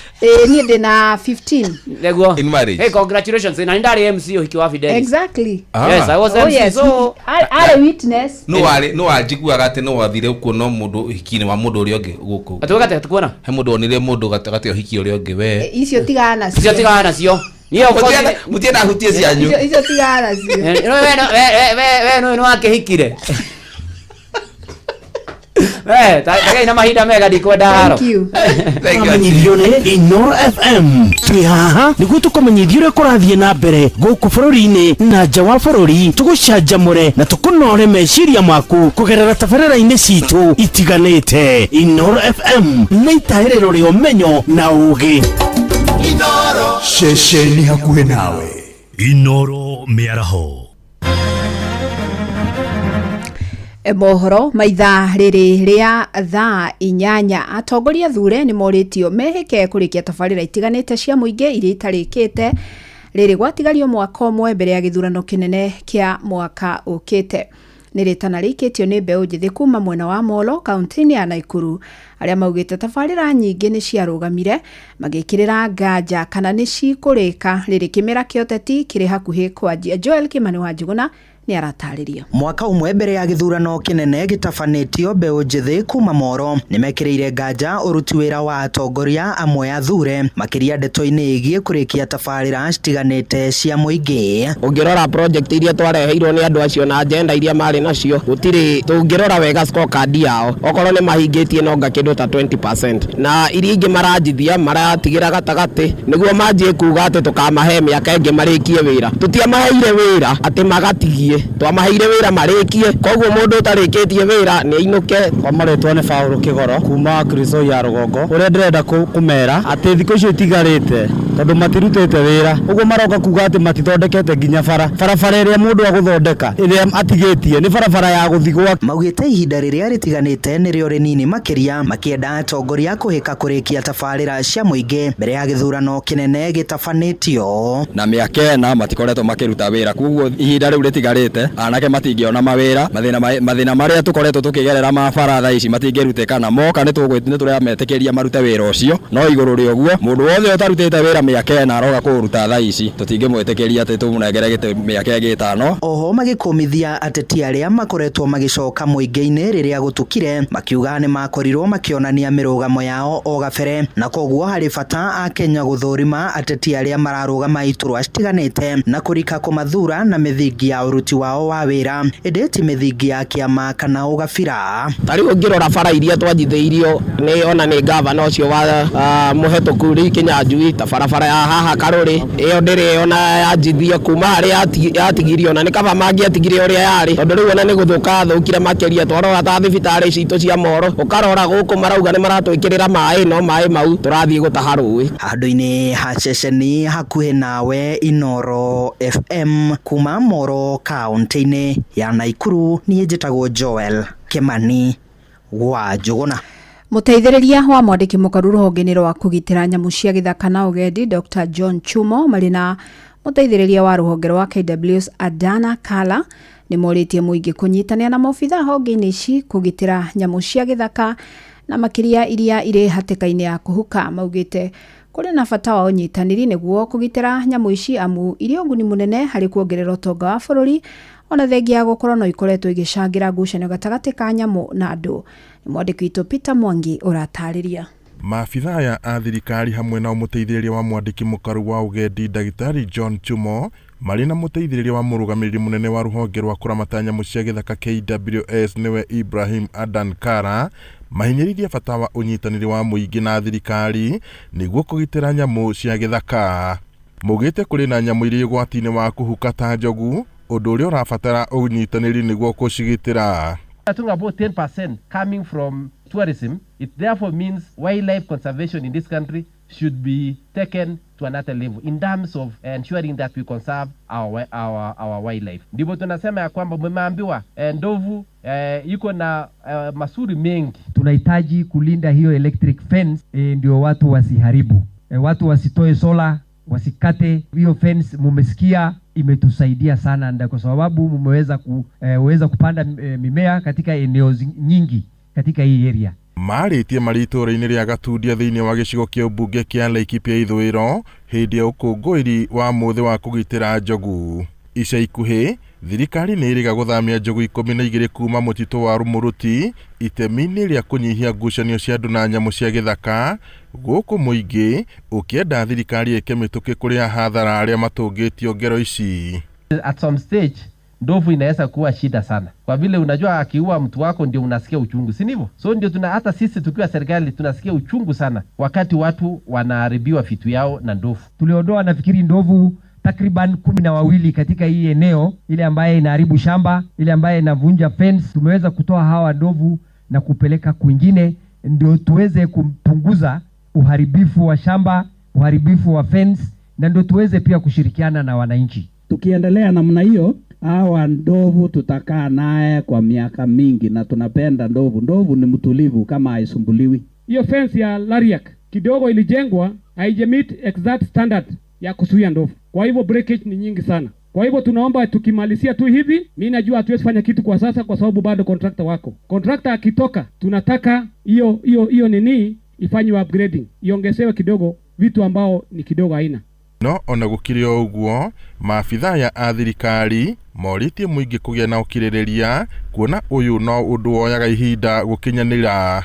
ni ndina 15 niguo in marriage hey congratulations na ndari MC uhiki wa Fidelis exactly yes I was MC so are witness no wajiguaga ati no wathire kuona mundu uhiki-ini wa mundu uria ungi guku atugate tukuona he mundu onire mundu gatagati uhiki uria ungi we icio tigana cio niyo mutienda hutie cianyu icio tigana cio we no akihikire tagai na mahinda mega ndikwenda haro amenyithio nĩ Inoro FM twĩ haha nĩguo tũkũmenyithia ũrĩa kũrathiĩ na mbere gũkũ bũrũri-inĩ na nja wa bũrũri tũgũcanjamũre na tũkũnore meciria maku kũgerera tabarĩra-inĩ citũ itiganĩte Inoro FM nĩ itaĩrĩro rĩa ũmenyo na ũũgĩ Inoro ceceni hakuhĩ nawe Inoro mĩaraho mohoro maitha rĩrĩ rĩa thaa 8 atongoria thure nĩ morĩtio mehĩke kũrĩkia tabarĩra itiganĩte cia mũingĩ iria itarĩkĩte rĩrĩ gwatigario mwaka ũmwe mbere ya gĩthurano kĩnene kĩa mwaka ũkĩte nĩ rĩtana rĩikĩtio nĩ mbeũ njĩthĩ kuma mwena wa Molo kaunti-inĩ ya Naikuru arĩa maugĩte tabarĩra nyingĩ nĩ ciarũgamire magĩkĩrĩra nganja kana nĩ cikũrĩka rĩrĩ kĩmera kĩa ũteti kĩrĩ hakuhĩ kwanjia Joel Kimani wa Njuguna ni arataririo. Mwaka umwe mbere ya githurano kinene gitafanitio mbeu njithi kuma Moro nimekireire nganja uruti wira wa atongoria amwe athure makiria ndeto-ini igie kurikia tabarira citiganite cia muingi. Ungirora project iria twareheirwo ni andu acio na agenda iria mari nacio gutiri tungirora wega scorecard yao okorwo ni mahingitie nonga kindu ta 20% na iria ingi maranjithia maratigira gatagati niguo manjie kuga ati tukamahe miaka ingi marikie wira tutiamaheire wira ati magatigie twamaheire wira marikie koguo mundu utarikitie wira ni inuke kwa maretwa ni Paulo Kigoro kuma Kristo ya Rugongo uria ndirenda kumera ati thiko icio itigarite tondu matirutete wira uguo maroka kuga ati matithondekete nginya barabara iria mundu aguthondeka iria atigitie ni barabara ya guthigwa. Maugite ihinda riria ritiganite nirio rinini makiria makienda atongoria kuhika kurikia tabarira cia muingi mbere ya githurano kinene gitafanitio na miaka ena matikoretwo makiruta wira koguo ihinda riu ritigarite anake matingiona mawira mathina maria tukoretwo tukigerera mabara tha ici matingiruteka na moka ni turametekeria marute wira ucio no iguru ri oguo mundu wothe utarutite wira miaka ena aroga kuruta tha ici tutingimwetekeria ati tumunengere gite miaka igi 5. Oho magikumithia ateti aria makoretwo magicoka muingi-ini riria gutukire makiuga ni makorirwo makionania mirugamo yao o gabere na koguo hari bata a Kenya guthurima ateti aria mararugama iturwa citiganite na kurika kumathura na mithingi ya uruti wao wa wira edeti mithingi ya kiama kana ugabira. Tari ungirora bara iria twanjitheirio ni ona ni governor ucio wa muhetuku ri Kinyanjui ta barabara ya haha Karuri iyo ndiri ona yanjithio kuma hari yatigirio na ni kaba mangi atigirio uria yari tondu riu ona ni guthuka thukire makiria twarora ta thibitari citu cia Moro ukarora guku marauga ni maratwikirira mai no mai mau turathie gutaha rui handu-ini ha ceceni hakuhi nawe Inoro FM kuma Moro kaunti-ini ya Naikuru ni njitagwo Joel Kimani wa Njuguna. Muteithĩrĩria wa mwandĩki mũkaru rũhonge-inĩ rwa kũgitĩra nyamũ cia gĩthaka na ũgendi Dr. John Chumo marĩ na muteithĩrĩria wa rũhonge rwa KWS Adana Kala nĩ morĩtie mũingĩ kũnyitanĩra na maobitha honge-inĩ ici kũgitĩra nyamũ cia gĩthaka na makĩria iria irĩ hatĩka-inĩ ya kũhuka. Maugĩte kũrĩ na bata wa ũnyitanĩri nĩguo kũgitĩra nyamũ ici amu irĩ ũguni mũnene harĩ kuongerera ũtonga wa bũrũri ona thengia ya gũkorwo no ikoretwo igĩcangira ngucanio gatagatĩ ka nyamũ na andũ. Nĩ mwandĩki witũ Peter Mwangi ũratarĩria. Maabitha aya a thirikari hamwe na mũteithĩrĩria wa mwandĩki mũkaru wa ũgendi Dagitari John Chumo marĩ na mũteithĩrĩria wa mũrũgamĩrĩri mũnene wa rũhonge rwa kũramata nyamũ cia gĩthaka KWS niwe Ibrahim Adan Kara mahinyĩrĩirie bata wa ũnyitanĩri wa mũingĩ na thirikari nĩguo kũgitĩra nyamũ cia gĩthaka. Maugĩte kũrĩ na nyamũ irĩ ũgwati-inĩ wa kũhuka ta njogu ũndũ ũrĩa ũrabatara ũnyitanĩri nĩguo kũcigitĩra. Talking about 10% coming from tourism, it therefore means wildlife conservation in this country should be taken to another level in terms of ensuring that we conserve our wildlife. Ndipo tunasema ya kwamba mmeambiwa ndovu yuko na masuri mengi. Tunahitaji kulinda hiyo electric fence ndio watu wasiharibu. Watu wasitoe sola, wasikate hiyo fence. Mumesikia imetusaidia sana ndio kwa sababu mmeweza kupanda mimea katika eneo nyingi katika hii area. Marĩtie marĩtũra-inĩ rĩa Gatundia thĩinĩ wa gĩcigo kĩa ũmbunge kĩa Laikipia ithũĩro hĩndĩ ya ũkũngũĩri wa mũthĩ wa kũgitĩra njogu. Ica ikuhĩ thirikari nĩ ĩrĩga gũthamia njogu 12 kuma mũtitũ wa Rumuruti itemi-inĩ rĩa kũnyihia ngucanio cia andũ na nyamũ cia gĩthaka gũkũ mũingĩ ũkĩenda thirikari ĩke mĩtũkĩ kũrĩa hathara arĩa matũngĩtio ngero ici. At some stage ndovu inaweza kuwa shida sana kwa vile unajua akiua mtu wako ndio unasikia uchungu, si ndivyo? So ndio hata sisi tukiwa serikali tunasikia uchungu sana wakati watu wanaharibiwa vitu yao na ndovu. Tuliondoa nafikiri ndovu takriban 12 katika hii eneo ile ambaye inaharibu shamba, ile ambaye inavunja fence. Tumeweza kutoa hawa ndovu na kupeleka kwingine ndio tuweze kupunguza uharibifu wa shamba, uharibifu wa fence na ndio tuweze pia kushirikiana na wananchi. Tukiendelea namna hiyo hawa ndovu tutakaa naye kwa miaka mingi na tunapenda ndovu. Ndovu ni mtulivu kama haisumbuliwi. Hiyo fence ya Lariak kidogo ilijengwa haijamit exact standard ya kuzuia ndovu. Kwa hivyo breakage ni nyingi sana. Kwa hivyo tunaomba tukimalizia tu hivi, mimi najua hatuwezi fanya kitu kwa sasa kwa sababu bado contractor wako. Contractor akitoka tunataka hiyo nini ifanywe upgrading. Iongezewe kidogo vitu ambao ni kidogo haina. No ona gukire uguo maabitha ya athirikari moritie muingi kugia na ukiririria kuona uyu no undu woyaga ihinda gukinyanira.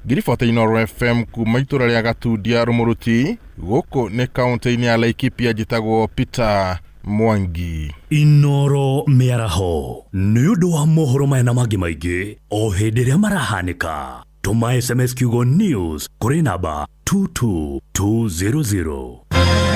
Ngiribota Inooro FM kuma itura ria Gatundia Rumuruti guku ni kaunti-ini ya Laikipia njitagwo Peter Mwangi. Inooro miaraho ni undu wa mohoro maya na mangi maingi o hindi ria marahanika. Tuma SMS kiugo news kuri namba 22200.